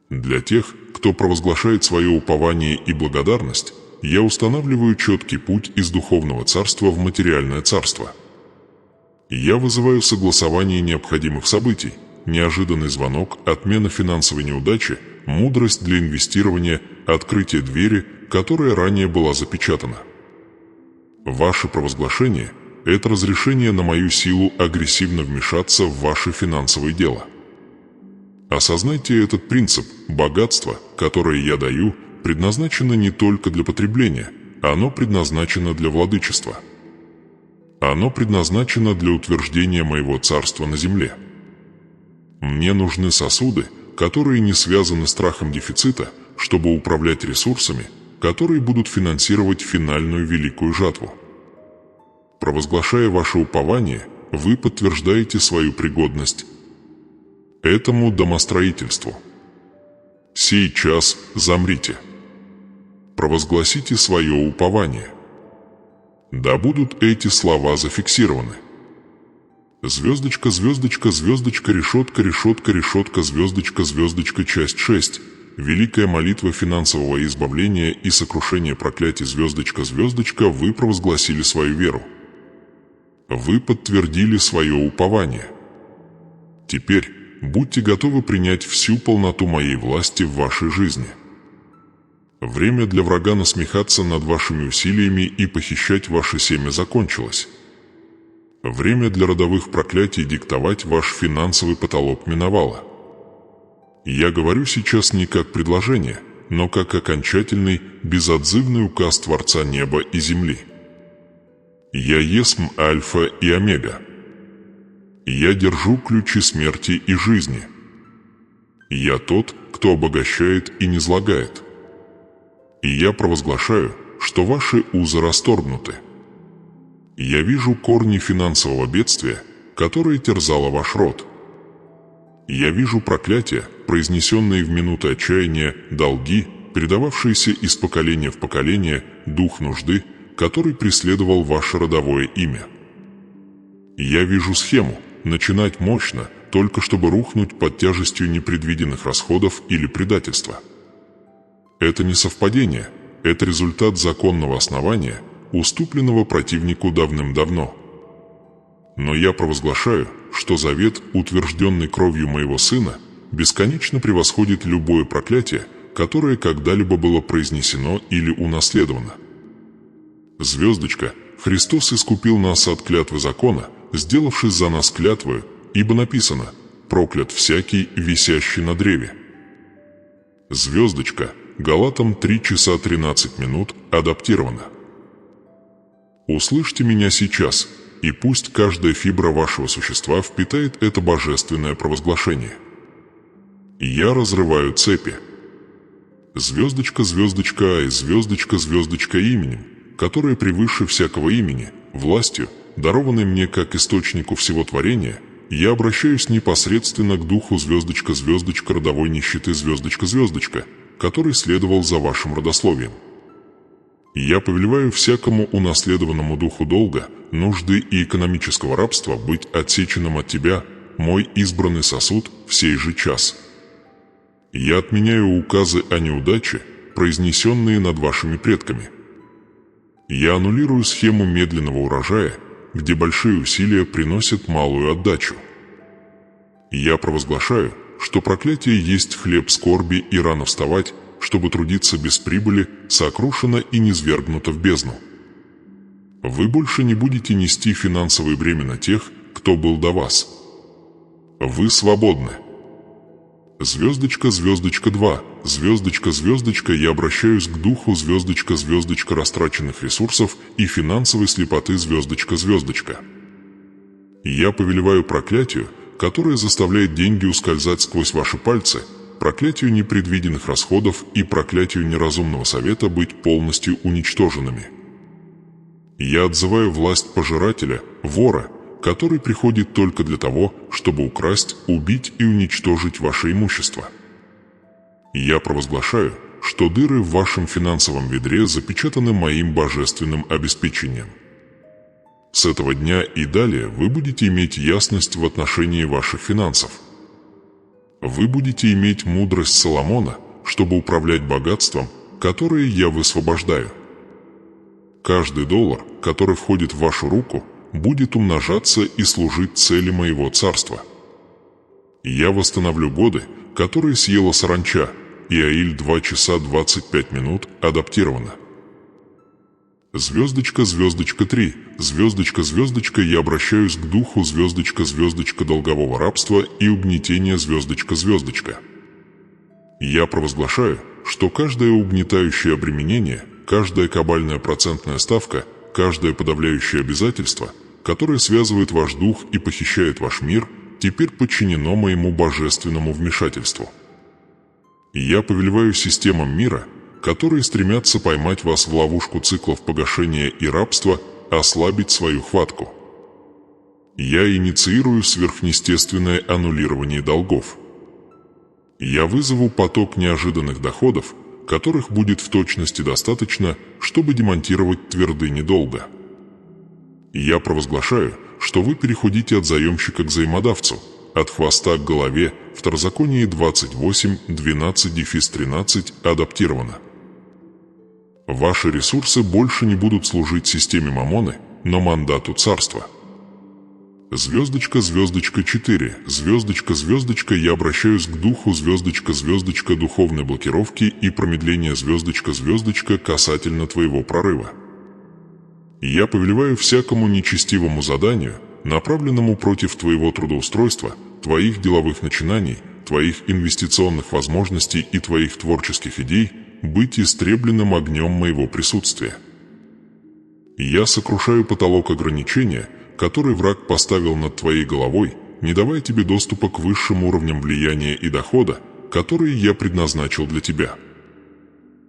Для тех, кто провозглашает свое упование и благодарность, я устанавливаю четкий путь из духовного царства в материальное царство. Я вызываю согласование необходимых событий, неожиданный звонок, отмена финансовой неудачи, мудрость для инвестирования, открытие двери, которая ранее была запечатана. Ваше провозглашение – это разрешение на мою силу агрессивно вмешаться в ваше финансовое дело. Осознайте этот принцип: богатство, которое я даю, предназначено не только для потребления, оно предназначено для владычества. Оно предназначено для утверждения моего царства на земле. Мне нужны сосуды, которые не связаны страхом дефицита, чтобы управлять ресурсами, которые будут финансировать финальную великую жатву. Провозглашая ваше упование, вы подтверждаете свою пригодность этому домостроительству. Сей час замрите. Провозгласите свое упование. Да будут эти слова зафиксированы. Звездочка, звездочка, звездочка, решетка, решетка, решетка, звездочка, звездочка, часть 6. Великая молитва финансового избавления и сокрушения проклятий, звездочка, звездочка, вы провозгласили свою веру. Вы подтвердили свое упование. Теперь будьте готовы принять всю полноту моей власти в вашей жизни. Время для врага насмехаться над вашими усилиями и похищать ваше семя закончилось. Время для родовых проклятий диктовать ваш финансовый потолок миновало. Я говорю сейчас не как предложение, но как окончательный, безотзывный указ Творца неба и земли. Я есмь Альфа и Омега. Я держу ключи смерти и жизни. Я тот, кто обогащает и низлагает. И я провозглашаю, что ваши узы расторгнуты. Я вижу корни финансового бедствия, которое терзало ваш род. Я вижу проклятия, произнесенные в минуты отчаяния, долги, передававшиеся из поколения в поколение, дух нужды, который преследовал ваше родовое имя. Я вижу схему: начинать мощно, только чтобы рухнуть под тяжестью непредвиденных расходов или предательства. Это не совпадение, это результат законного основания, уступленного противнику давным-давно. Но я провозглашаю, что завет, утвержденный кровью моего сына, бесконечно превосходит любое проклятие, которое когда-либо было произнесено или унаследовано. Звездочка, Христос искупил нас от клятвы закона, сделавшись за нас клятвою, ибо написано: «Проклят всякий, висящий на древе». Звездочка, Галатам 3 часа 13 минут, адаптировано. Услышьте меня сейчас, и пусть каждая фибра вашего существа впитает это божественное провозглашение. Я разрываю цепи. Звездочка, звездочка, ай, звездочка, звездочка именем, которое превыше всякого имени, властью, дарованной мне как источнику всего творения, я обращаюсь непосредственно к духу звездочка, звездочка родовой нищеты, звездочка, звездочка, который следовал за вашим родословием. Я повелеваю всякому унаследованному духу долга, нужды и экономического рабства быть отсеченным от тебя, мой избранный сосуд, в сей же час. Я отменяю указы о неудаче, произнесенные над вашими предками. Я аннулирую схему медленного урожая, где большие усилия приносят малую отдачу. Я провозглашаю, что проклятие есть хлеб скорби и рано вставать, чтобы трудиться без прибыли, сокрушено и низвергнуто в бездну. Вы больше не будете нести финансовое бремя на тех, кто был до вас. Вы свободны. Звездочка, звездочка 2, звездочка, звездочка, я обращаюсь к духу звездочка, звездочка растраченных ресурсов и финансовой слепоты, звездочка, звездочка. Я повелеваю проклятию, которое заставляет деньги ускользать сквозь ваши пальцы, проклятию непредвиденных расходов и проклятию неразумного совета быть полностью уничтоженными. Я отзываю власть пожирателя, вора, который приходит только для того, чтобы украсть, убить и уничтожить ваше имущество. Я провозглашаю, что дыры в вашем финансовом ведре запечатаны моим божественным обеспечением. С этого дня и далее вы будете иметь ясность в отношении ваших финансов. Вы будете иметь мудрость Соломона, чтобы управлять богатством, которое я высвобождаю. Каждый доллар, который входит в вашу руку, будет умножаться и служить цели моего царства. Я восстановлю годы, которые съела саранча, и Аиль 2 часа 25 минут адаптирована. Звездочка, звездочка 3, звездочка, звездочка, я обращаюсь к духу, звездочка, звездочка долгового рабства и угнетения, звездочка, звездочка. Я провозглашаю, что каждое угнетающее обременение, каждая кабальная процентная ставка, каждое подавляющее обязательство, которое связывает ваш дух и похищает ваш мир, теперь подчинено моему божественному вмешательству. Я повелеваю системам мира, которые стремятся поймать вас в ловушку циклов погашения и рабства, ослабить свою хватку. Я инициирую сверхъестественное аннулирование долгов. Я вызову поток неожиданных доходов, которых будет в точности достаточно, чтобы демонтировать твердыни долга. Я провозглашаю, что вы переходите от заемщика к заимодавцу, от хвоста к голове, Второзаконие 28:12-13 адаптировано. Ваши ресурсы больше не будут служить системе Мамоны, но мандату царства. Звездочка, звездочка 4, звездочка, звездочка, я обращаюсь к духу, звездочка, звездочка духовной блокировки и промедления, звездочка, звездочка касательно твоего прорыва. Я повелеваю всякому нечестивому заданию, направленному против твоего трудоустройства, твоих деловых начинаний, твоих инвестиционных возможностей и твоих творческих идей, быть истребленным огнем моего присутствия. Я сокрушаю потолок ограничения, который враг поставил над твоей головой, не давая тебе доступа к высшим уровням влияния и дохода, которые я предназначил для тебя.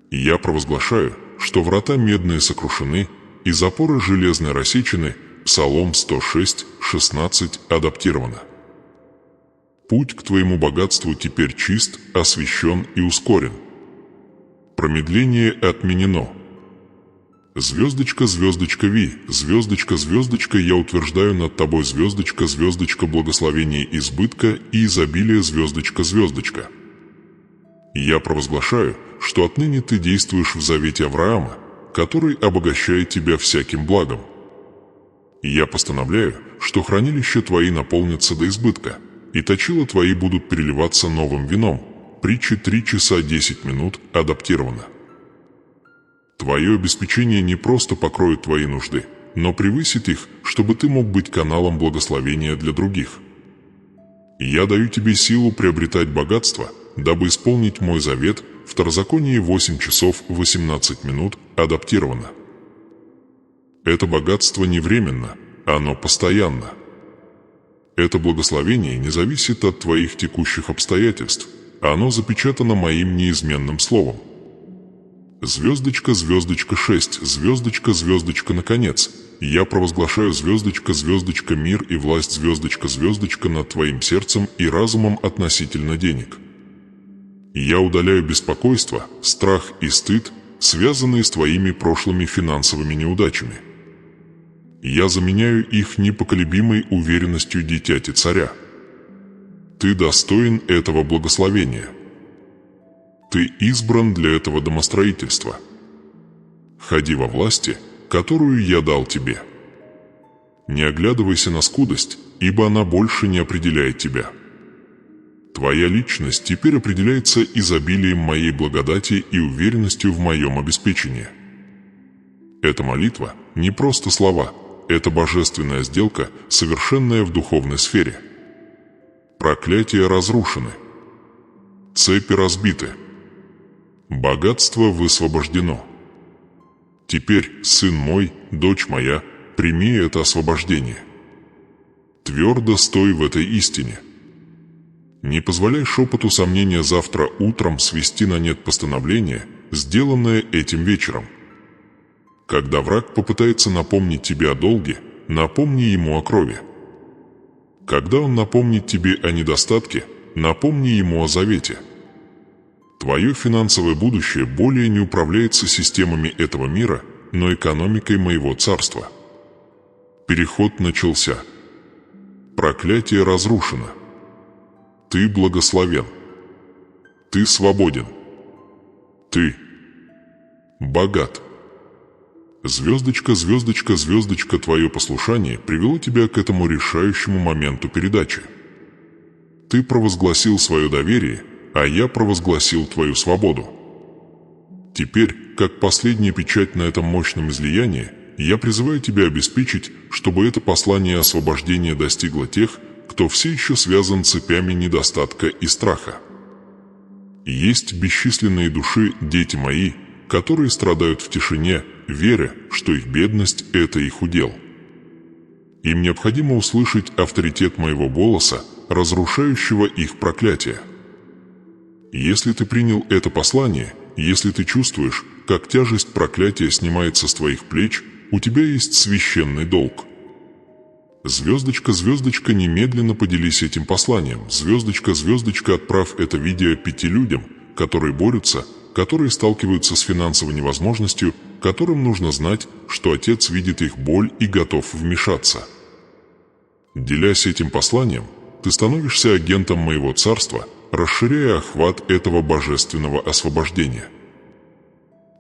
Я провозглашаю, что врата медные сокрушены, и запоры железные рассечены, Псалом 106:16 адаптировано. Путь к твоему богатству теперь чист, освящен и ускорен. Промедление отменено. Звездочка, звездочка Ви, звездочка, звездочка, я утверждаю над тобой, звездочка, звездочка благословения избытка и изобилия, звездочка, звездочка. Я провозглашаю, что отныне ты действуешь в завете Авраама, который обогащает тебя всяким благом. Я постановляю, что хранилища твои наполнятся до избытка, и точила твои будут переливаться новым вином. Притча 3 часа 10 минут адаптировано. Твое обеспечение не просто покроет твои нужды, но превысит их, чтобы ты мог быть каналом благословения для других. Я даю тебе силу приобретать богатство, дабы исполнить мой завет. Второзаконие 8 часов 18 минут адаптировано. Это богатство не временно, оно постоянно. Это благословение не зависит от твоих текущих обстоятельств, оно запечатано моим неизменным словом. Звездочка, звездочка 6, звездочка, звездочка наконец. Я провозглашаю, звездочка, звездочка, мир и власть, звездочка, звездочка над твоим сердцем и разумом относительно денег. Я удаляю беспокойство, страх и стыд, связанные с твоими прошлыми финансовыми неудачами. Я заменяю их непоколебимой уверенностью дитяти царя. Ты достоин этого благословения. Ты избран для этого домостроительства. Ходи во власти, которую я дал тебе. Не оглядывайся на скудость, ибо она больше не определяет тебя. Твоя личность теперь определяется изобилием моей благодати и уверенностью в моем обеспечении. Эта молитва не просто слова, это божественная сделка, совершенная в духовной сфере. Проклятия разрушены. Цепи разбиты. Богатство высвобождено. Теперь, сын мой, дочь моя, прими это освобождение. Твердо стой в этой истине. Не позволяй шепоту сомнения завтра утром свести на нет постановление, сделанное этим вечером. Когда враг попытается напомнить тебе о долге, напомни ему о крови. Когда он напомнит тебе о недостатке, напомни ему о завете. Твое финансовое будущее более не управляется системами этого мира, но экономикой моего царства. Переход начался. Проклятие разрушено. Ты благословен. Ты свободен. Ты богат. Звездочка, звездочка, звездочка, твое послушание привело тебя к этому решающему моменту передачи. Ты провозгласил свое доверие, а я провозгласил твою свободу. Теперь, как последняя печать на этом мощном излиянии, я призываю тебя обеспечить, чтобы это послание освобождения достигло тех, кто все еще связан цепями недостатка и страха. Есть бесчисленные души, дети мои, которые страдают в тишине, веря, что их бедность – это их удел. Им необходимо услышать авторитет моего голоса, разрушающего их проклятие. Если ты принял это послание, если ты чувствуешь, как тяжесть проклятия снимается с твоих плеч, у тебя есть священный долг. Звездочка, звездочка, немедленно поделись этим посланием. Звездочка, звездочка, отправь это видео 5 людям, которые борются, которые сталкиваются с финансовой невозможностью, которым нужно знать, что Отец видит их боль и готов вмешаться. Делясь этим посланием, ты становишься агентом моего царства, расширяя охват этого божественного освобождения.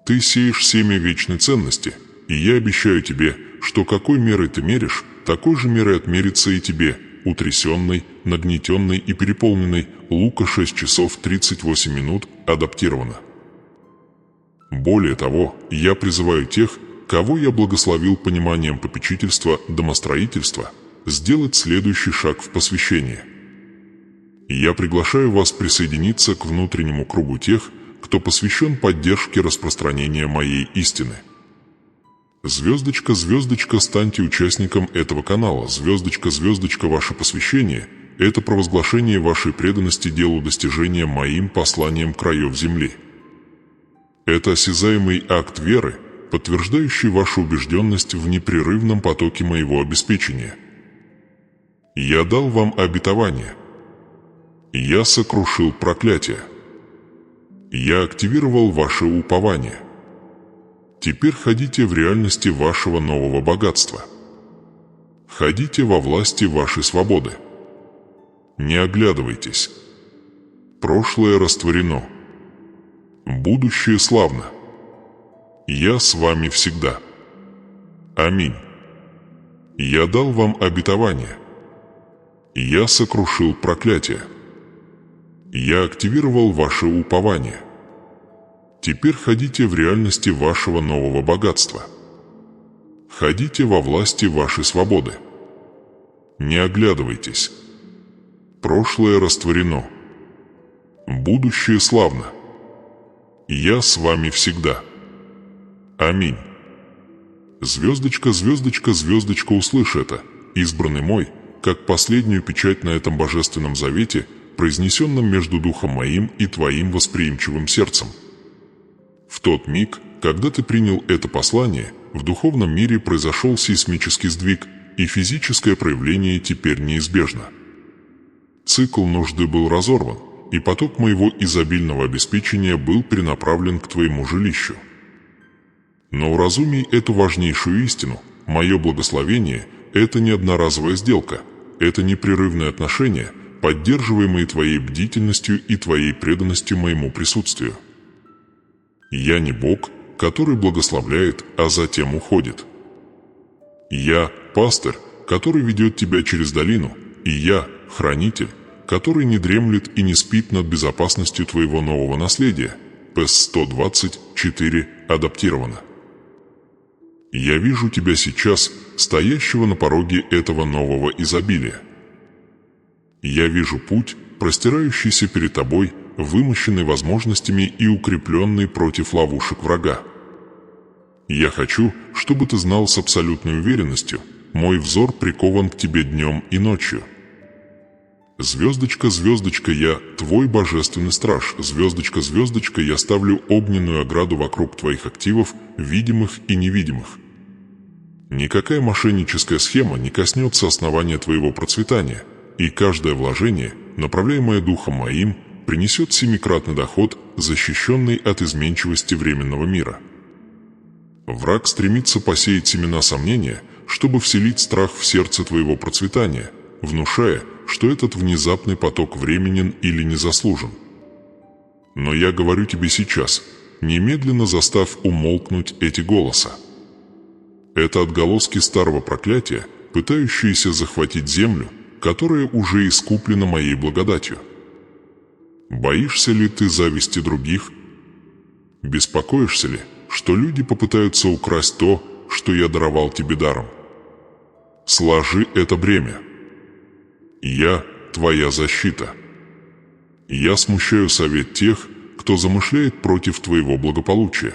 Ты сеешь семя вечной ценности, и я обещаю тебе, что какой мерой ты меришь, такой же мерой отмерится и тебе, утрясенной, нагнетенной и переполненной. Лука 6 часов 38 минут, адаптировано. Более того, я призываю тех, кого я благословил пониманием попечительства, домостроительства, сделать следующий шаг в посвящении. Я приглашаю вас присоединиться к внутреннему кругу тех, кто посвящен поддержке распространения моей истины. Звездочка, звездочка, станьте участником этого канала. Звездочка, звездочка, ваше посвящение – это провозглашение вашей преданности делу достижения моим посланием краев земли. Это осязаемый акт веры, подтверждающий вашу убежденность в непрерывном потоке моего обеспечения. Я дал вам обетование. Я сокрушил проклятие. Я активировал ваше упование. Теперь ходите в реальности вашего нового богатства. Ходите во власти вашей свободы. Не оглядывайтесь. Прошлое растворено. Будущее славно. Я с вами всегда. Аминь. Я дал вам обетование. Я сокрушил проклятие. Я активировал ваше упование. Теперь ходите в реальности вашего нового богатства. Ходите во власти вашей свободы. Не оглядывайтесь. Прошлое растворено. Будущее славно. Я с вами всегда. Аминь. Звездочка, звездочка, звездочка, услышь это, избранный мой, как последнюю печать на этом божественном завете, произнесенном между духом моим и твоим восприимчивым сердцем. В тот миг, когда ты принял это послание, в духовном мире произошел сейсмический сдвиг, и физическое проявление теперь неизбежно. Цикл нужды был разорван, и поток моего изобильного обеспечения был перенаправлен к твоему жилищу. Но уразумей эту важнейшую истину: мое благословение – это не одноразовая сделка, это непрерывные отношения, поддерживаемые твоей бдительностью и твоей преданностью моему присутствию. Я не Бог, который благословляет, а затем уходит. Я пастырь, который ведет тебя через долину, и я хранитель, который не дремлет и не спит над безопасностью твоего нового наследия. ПС 124 адаптировано. Я вижу тебя сейчас, стоящего на пороге этого нового изобилия. Я вижу путь, простирающийся перед тобой, вымощенный возможностями и укрепленный против ловушек врага. Я хочу, чтобы ты знал с абсолютной уверенностью: мой взор прикован к тебе днем и ночью. Звездочка, звездочка, я твой божественный страж. Звездочка, звездочка, я ставлю огненную ограду вокруг твоих активов, видимых и невидимых. Никакая мошенническая схема не коснется основания твоего процветания, и каждое вложение, направляемое духом моим, принесет 7-кратный доход, защищенный от изменчивости временного мира. Враг стремится посеять семена сомнения, чтобы вселить страх в сердце твоего процветания, внушая, что этот внезапный поток временен или незаслужен. Но я говорю тебе сейчас, немедленно заставь умолкнуть эти голоса. Это отголоски старого проклятия, пытающиеся захватить землю, которая уже искуплена моей благодатью. Боишься ли ты зависти других? Беспокоишься ли, что люди попытаются украсть то, что я даровал тебе даром? Сложи это бремя. Я твоя защита. Я смущаю совет тех, кто замышляет против твоего благополучия.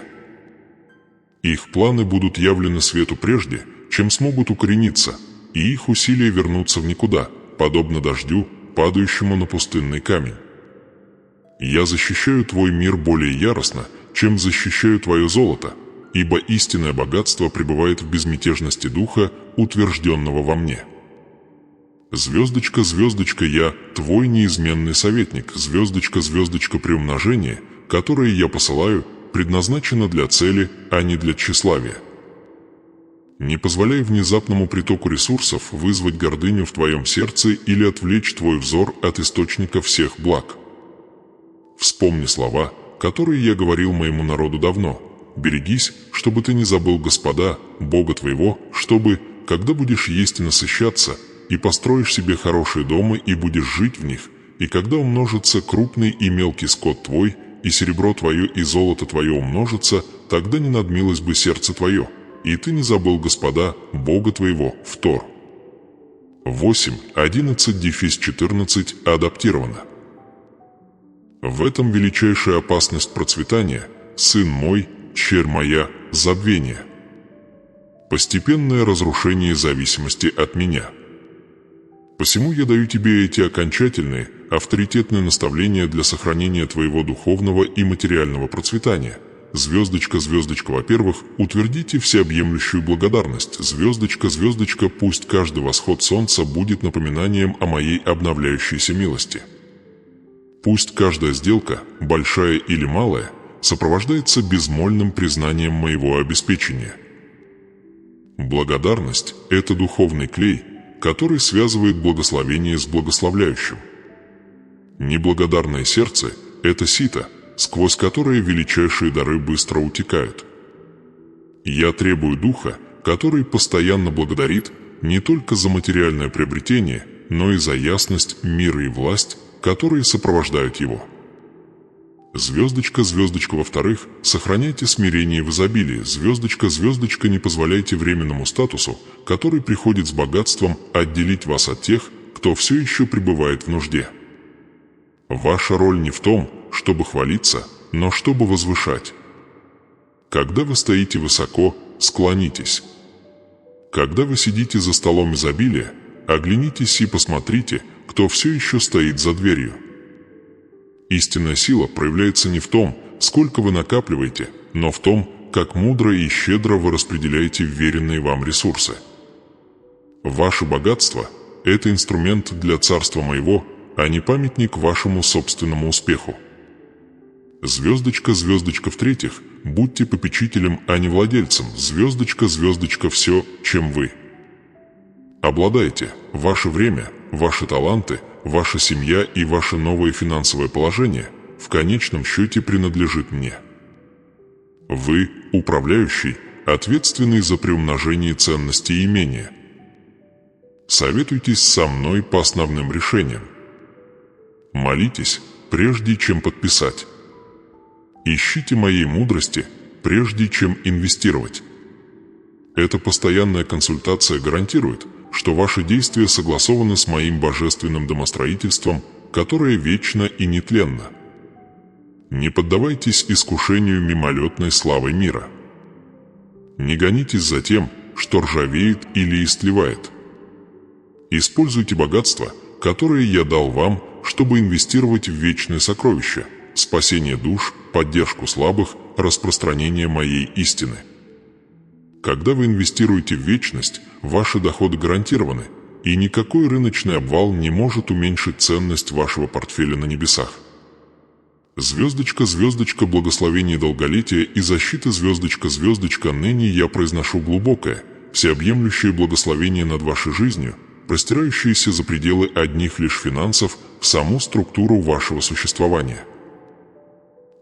Их планы будут явлены свету прежде, чем смогут укорениться, и их усилия вернутся в никуда, подобно дождю, падающему на пустынный камень. Я защищаю твой мир более яростно, чем защищаю твое золото, ибо истинное богатство пребывает в безмятежности духа, утвержденного во мне. Звездочка, звездочка, я твой неизменный советник, звездочка, звездочка, приумножение, которое я посылаю, предназначено для цели, а не для тщеславия. Не позволяй внезапному притоку ресурсов вызвать гордыню в твоем сердце или отвлечь твой взор от источника всех благ. Вспомни слова, которые я говорил моему народу давно. Берегись, чтобы ты не забыл Господа, Бога твоего, чтобы, когда будешь есть и насыщаться, и построишь себе хорошие дома и будешь жить в них, и когда умножится крупный и мелкий скот твой, и серебро твое и золото твое умножится, тогда не надмилось бы сердце твое, и ты не забыл Господа, Бога твоего, Втор. 8.11-14 адаптировано. В этом величайшая опасность процветания, сын мой, черь моя, забвение. Постепенное разрушение зависимости от меня. Посему я даю тебе эти окончательные, авторитетные наставления для сохранения твоего духовного и материального процветания. Звездочка, звездочка, во-первых, утвердите всеобъемлющую благодарность. Звездочка, звездочка, пусть каждый восход солнца будет напоминанием о моей обновляющейся милости. Пусть каждая сделка, большая или малая, сопровождается безмольным признанием моего обеспечения. Благодарность – это духовный клей, который связывает благословение с благословляющим. Неблагодарное сердце – это сито, сквозь которое величайшие дары быстро утекают. Я требую духа, который постоянно благодарит не только за материальное приобретение, но и за ясность, мир и власть, которые сопровождают его. Звездочка, звездочка, во-вторых, сохраняйте смирение в изобилии. Звездочка, звездочка, не позволяйте временному статусу, который приходит с богатством, отделить вас от тех, кто все еще пребывает в нужде. Ваша роль не в том, чтобы хвалиться, но чтобы возвышать. Когда вы стоите высоко, склонитесь. Когда вы сидите за столом изобилия, оглянитесь и посмотрите, кто все еще стоит за дверью. Истинная сила проявляется не в том, сколько вы накапливаете, но в том, как мудро и щедро вы распределяете вверенные вам ресурсы. Ваше богатство – это инструмент для царства моего, а не памятник вашему собственному успеху. Звездочка, звездочка, в-третьих, будьте попечителем, а не владельцем. Звездочка, звездочка, все, чем вы. Обладайте. Ваше время, ваши таланты, ваша семья и ваше новое финансовое положение в конечном счете принадлежит мне. Вы – управляющий, ответственный за приумножение ценностей имения. Советуйтесь со мной по основным решениям. Молитесь, прежде чем подписать. Ищите моей мудрости, прежде чем инвестировать. Эта постоянная консультация гарантирует, что ваши действия согласованы с моим божественным домостроительством, которое вечно и нетленно. Не поддавайтесь искушению мимолетной славы мира. Не гонитесь за тем, что ржавеет или истлевает. Используйте богатство, которое я дал вам, чтобы инвестировать в вечные сокровища, спасение душ, поддержку слабых, распространение моей истины. Когда вы инвестируете в вечность, ваши доходы гарантированы, и никакой рыночный обвал не может уменьшить ценность вашего портфеля на небесах. Звездочка, звездочка, благословение долголетия и защиты. Звездочка, звездочка, ныне я произношу глубокое, всеобъемлющее благословение над вашей жизнью, простирающееся за пределы одних лишь финансов в саму структуру вашего существования.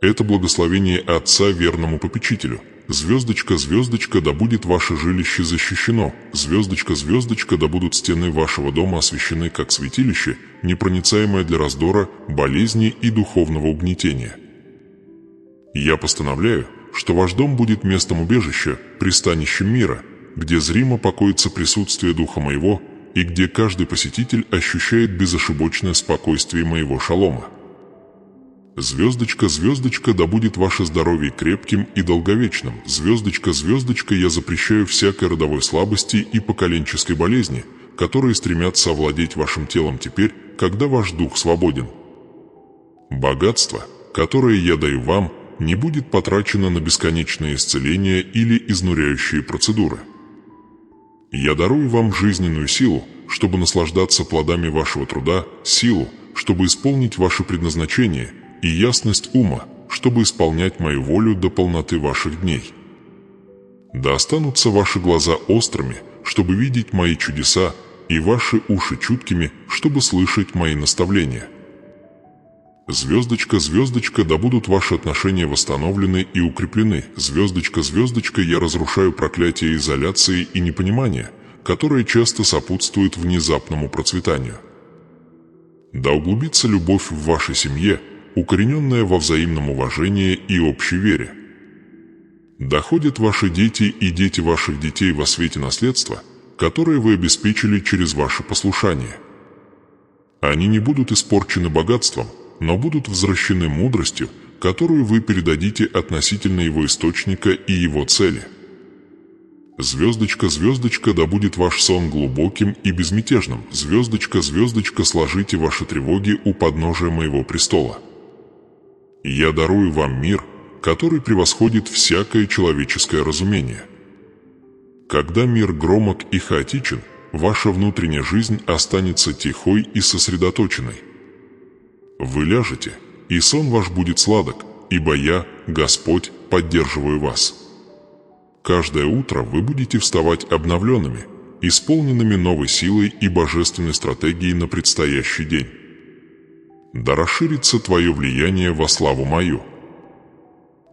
Это благословение Отца верному попечителю. Звездочка, звездочка, да будет ваше жилище защищено. Звездочка, звездочка, да будут стены вашего дома освящены как святилище, непроницаемое для раздора, болезни и духовного угнетения. Я постановляю, что ваш дом будет местом убежища, пристанищем мира, где зримо покоится присутствие Духа Моего и где каждый посетитель ощущает безошибочное спокойствие Моего шалома. Звездочка, звездочка, да будет ваше здоровье крепким и долговечным. Звездочка, звездочка, я запрещаю всякой родовой слабости и поколенческой болезни, которые стремятся овладеть вашим телом теперь, когда ваш дух свободен. Богатство, которое я даю вам, не будет потрачено на бесконечные исцеления или изнуряющие процедуры. Я дарую вам жизненную силу, чтобы наслаждаться плодами вашего труда, силу, чтобы исполнить ваше предназначение, и ясность ума, чтобы исполнять мою волю до полноты ваших дней. Да останутся ваши глаза острыми, чтобы видеть мои чудеса, и ваши уши чуткими, чтобы слышать мои наставления. Звездочка, звездочка, да будут ваши отношения восстановлены и укреплены. Звездочка, звездочка, я разрушаю проклятие изоляции и непонимания, которое часто сопутствует внезапному процветанию. Да углубится любовь в вашей семье, укорененная во взаимном уважении и общей вере. Да ходят ваши дети и дети ваших детей во свете наследства, которое вы обеспечили через ваше послушание. Они не будут испорчены богатством, но будут возвращены мудростью, которую вы передадите относительно его источника и его цели. Звездочка, звездочка, да будет ваш сон глубоким и безмятежным. Звездочка, звездочка, сложите ваши тревоги у подножия моего престола. Я дарую вам мир, который превосходит всякое человеческое разумение. Когда мир громок и хаотичен, ваша внутренняя жизнь останется тихой и сосредоточенной. Вы ляжете, и сон ваш будет сладок, ибо я, Господь, поддерживаю вас. Каждое утро вы будете вставать обновленными, исполненными новой силой и божественной стратегией на предстоящий день. Да расширится твое влияние во славу мою.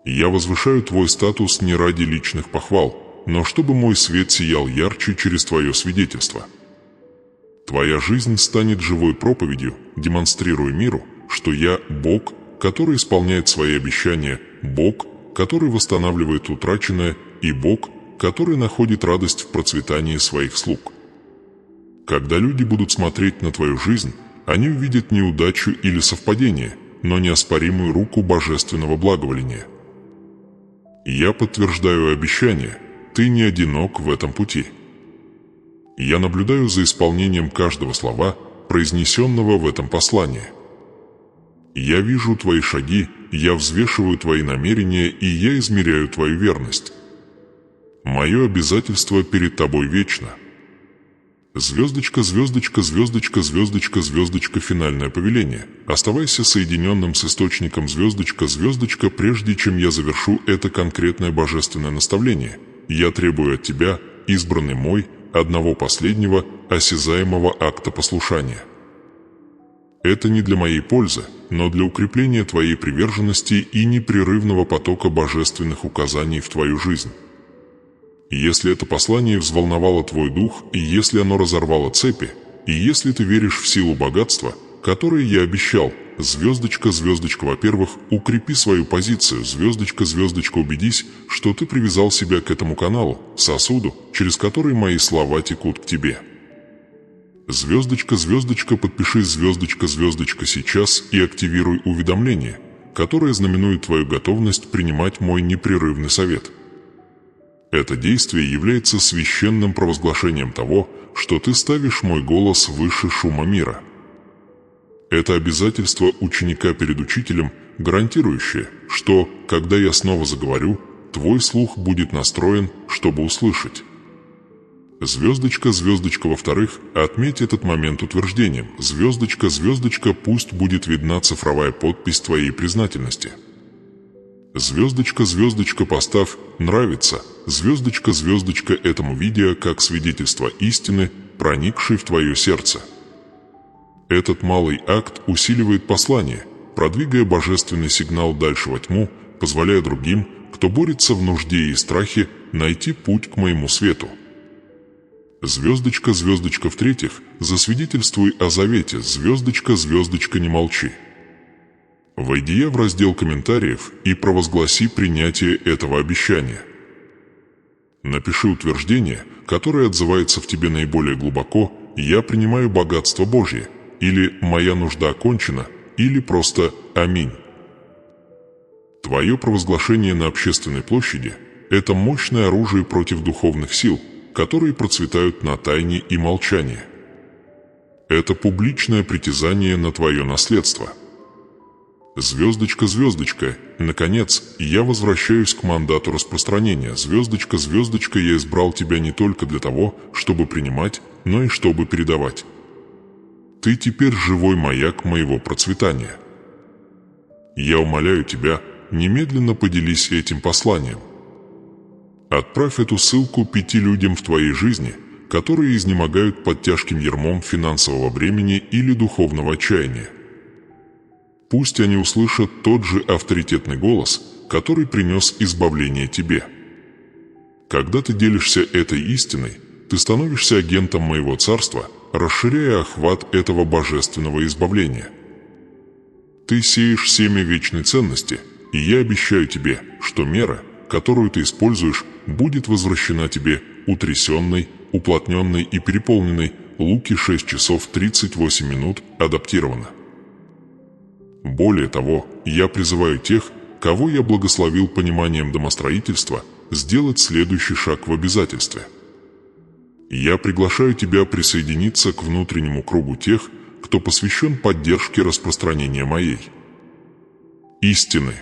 Я возвышаю твой статус не ради личных похвал, но чтобы мой свет сиял ярче через твое свидетельство. Твоя жизнь станет живой проповедью, демонстрируя миру, что я Бог, который исполняет свои обещания, Бог, который восстанавливает утраченное, и Бог, который находит радость в процветании своих слуг. Когда люди будут смотреть на твою жизнь, они увидят неудачу или совпадение, но неоспоримую руку божественного благоволения. Я подтверждаю обещание, ты не одинок в этом пути. Я наблюдаю за исполнением каждого слова, произнесенного в этом послании. Я вижу твои шаги, я взвешиваю твои намерения, и я измеряю твою верность. Мое обязательство перед тобой вечно. Звездочка, звездочка, звездочка, звездочка, звездочка, финальное повеление. Оставайся соединенным с источником, звездочка, звездочка, прежде чем я завершу это конкретное божественное наставление. Я требую от тебя, избранный мой, одного последнего, осязаемого акта послушания. Это не для моей пользы, но для укрепления твоей приверженности и непрерывного потока божественных указаний в твою жизнь. Если это послание взволновало твой дух, и если оно разорвало цепи, и если ты веришь в силу богатства, которое я обещал, звездочка, звездочка, во-первых, укрепи свою позицию, звездочка, звездочка, убедись, что ты привязал себя к этому каналу, сосуду, через который мои слова текут к тебе. Звездочка, звездочка, подпишись, звездочка, звездочка, сейчас и активируй уведомление, которое знаменует твою готовность принимать мой непрерывный совет. Это действие является священным провозглашением того, что ты ставишь мой голос выше шума мира. Это обязательство ученика перед учителем, гарантирующее, что, когда я снова заговорю, твой слух будет настроен, чтобы услышать. Звездочка, звездочка, во-вторых, отметь этот момент утверждением. Звездочка, звездочка, пусть будет видна цифровая подпись твоей признательности. Звездочка, звездочка, поставь «Нравится», звездочка, звездочка этому видео как свидетельство истины, проникшей в твое сердце. Этот малый акт усиливает послание, продвигая божественный сигнал дальше во тьму, позволяя другим, кто борется в нужде и страхе, найти путь к моему свету. Звездочка, звездочка, в-третьих, засвидетельствуй о завете, звездочка, звездочка, не молчи. Войди в раздел комментариев и провозгласи принятие этого обещания. Напиши утверждение, которое отзывается в тебе наиболее глубоко: «Я принимаю богатство Божье», или «Моя нужда окончена», или просто «Аминь». Твое провозглашение на общественной площади – это мощное оружие против духовных сил, которые процветают на тайне и молчании. Это публичное притязание на твое наследство. Звездочка, звездочка, наконец, я возвращаюсь к мандату распространения. Звездочка, звездочка, я избрал тебя не только для того, чтобы принимать, но и чтобы передавать. Ты теперь живой маяк моего процветания. Я умоляю тебя, немедленно поделись этим посланием. Отправь эту ссылку 5 людям в твоей жизни, которые изнемогают под тяжким ярмом финансового бремени или духовного отчаяния. Пусть они услышат тот же авторитетный голос, который принес избавление тебе. Когда ты делишься этой истиной, ты становишься агентом моего царства, расширяя охват этого божественного избавления. Ты сеешь семя вечной ценности, и я обещаю тебе, что мера, которую ты используешь, будет возвращена тебе утрясенной, уплотненной и переполненной. Луки 6 часов 38 минут адаптировано. Более того, я призываю тех, кого я благословил пониманием домостроительства, сделать следующий шаг в обязательстве. Я приглашаю тебя присоединиться к внутреннему кругу тех, кто посвящен поддержке распространения моей истины.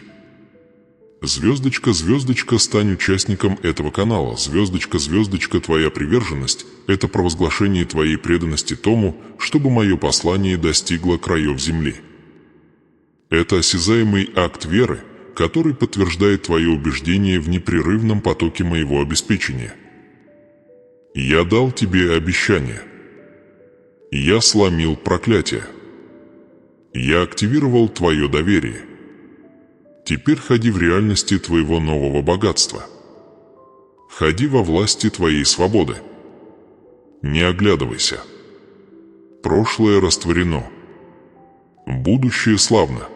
Звездочка, звездочка, стань участником этого канала. Звездочка, звездочка, твоя приверженность – это провозглашение твоей преданности тому, чтобы мое послание достигло краев земли. Это осязаемый акт веры, который подтверждает твое убеждение в непрерывном потоке моего обеспечения. Я дал тебе обещание. Я сломил проклятие. Я активировал твое доверие. Теперь ходи в реальности твоего нового богатства. Ходи во власти твоей свободы. Не оглядывайся. Прошлое растворено. Будущее славно.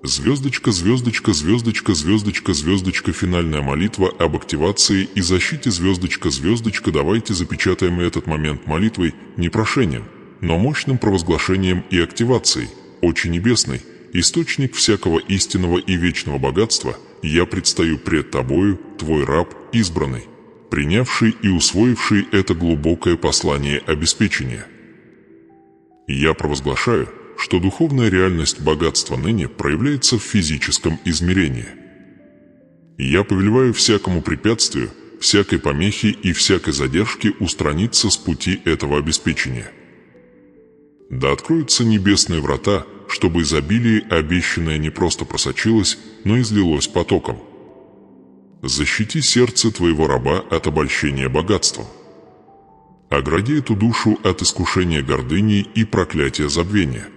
Звездочка, звездочка, звездочка, звездочка, звездочка, финальная молитва об активации и защите. Звездочка, звездочка, давайте запечатаем этот момент молитвой, не прошением, но мощным провозглашением и активацией. Отче Небесный, источник всякого истинного и вечного богатства, я предстаю пред Тобою, Твой раб, избранный, принявший и усвоивший это глубокое послание обеспечения. Я провозглашаю, что духовная реальность богатства ныне проявляется в физическом измерении. Я повелеваю всякому препятствию, всякой помехе и всякой задержке устраниться с пути этого обеспечения. Да откроются небесные врата, чтобы изобилие обещанное не просто просочилось, но и излилось потоком. Защити сердце твоего раба от обольщения богатством. Огради эту душу от искушения гордыни и проклятия забвения.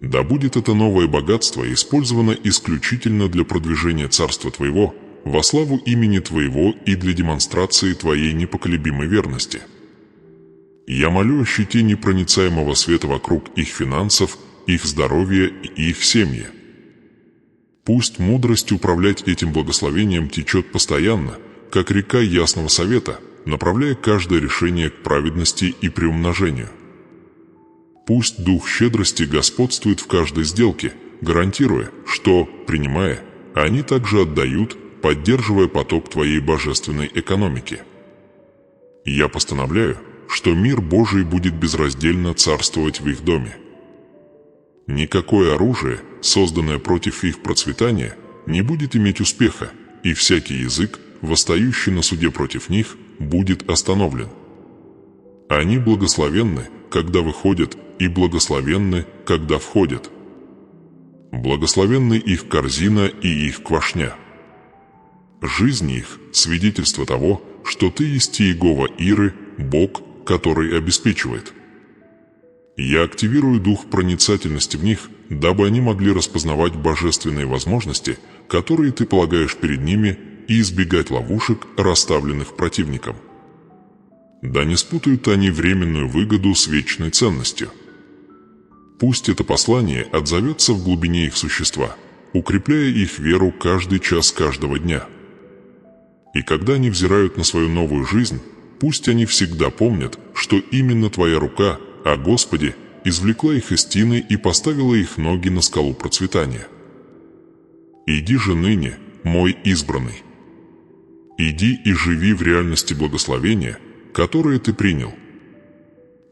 Да будет это новое богатство использовано исключительно для продвижения Царства Твоего, во славу имени Твоего и для демонстрации Твоей непоколебимой верности. Я молю о щите непроницаемого света вокруг их финансов, их здоровья и их семьи. Пусть мудрость управлять этим благословением течет постоянно, как река ясного совета, направляя каждое решение к праведности и приумножению. Пусть дух щедрости господствует в каждой сделке, гарантируя, что, принимая, они также отдают, поддерживая поток Твоей божественной экономики. Я постановляю, что мир Божий будет безраздельно царствовать в их доме. Никакое оружие, созданное против их процветания, не будет иметь успеха, и всякий язык, восстающий на суде против них, будет остановлен. Они благословенны, когда выходят, и благословенны, когда входят. Благословенны их корзина и их квашня. Жизнь их – свидетельство того, что ты есть Иегова Иры, Бог, который обеспечивает. Я активирую дух проницательности в них, дабы они могли распознавать божественные возможности, которые ты полагаешь перед ними, и избегать ловушек, расставленных противником. Да не спутают они временную выгоду с вечной ценностью. Пусть это послание отзовется в глубине их существа, укрепляя их веру каждый час каждого дня. И когда они взирают на свою новую жизнь, пусть они всегда помнят, что именно твоя рука, о Господе, извлекла их из тины и поставила их ноги на скалу процветания. Иди же ныне, мой избранный. Иди и живи в реальности благословения, которое ты принял.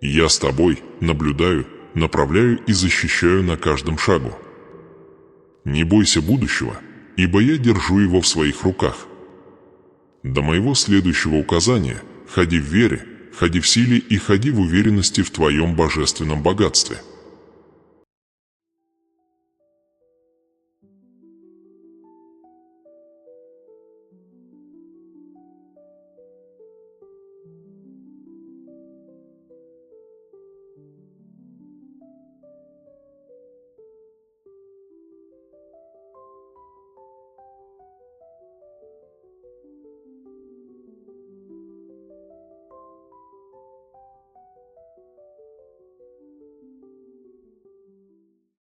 Я с тобой наблюдаю, направляю и защищаю на каждом шагу. Не бойся будущего, ибо я держу его в своих руках. До моего следующего указания ходи в вере, ходи в силе и ходи в уверенности в твоем божественном богатстве.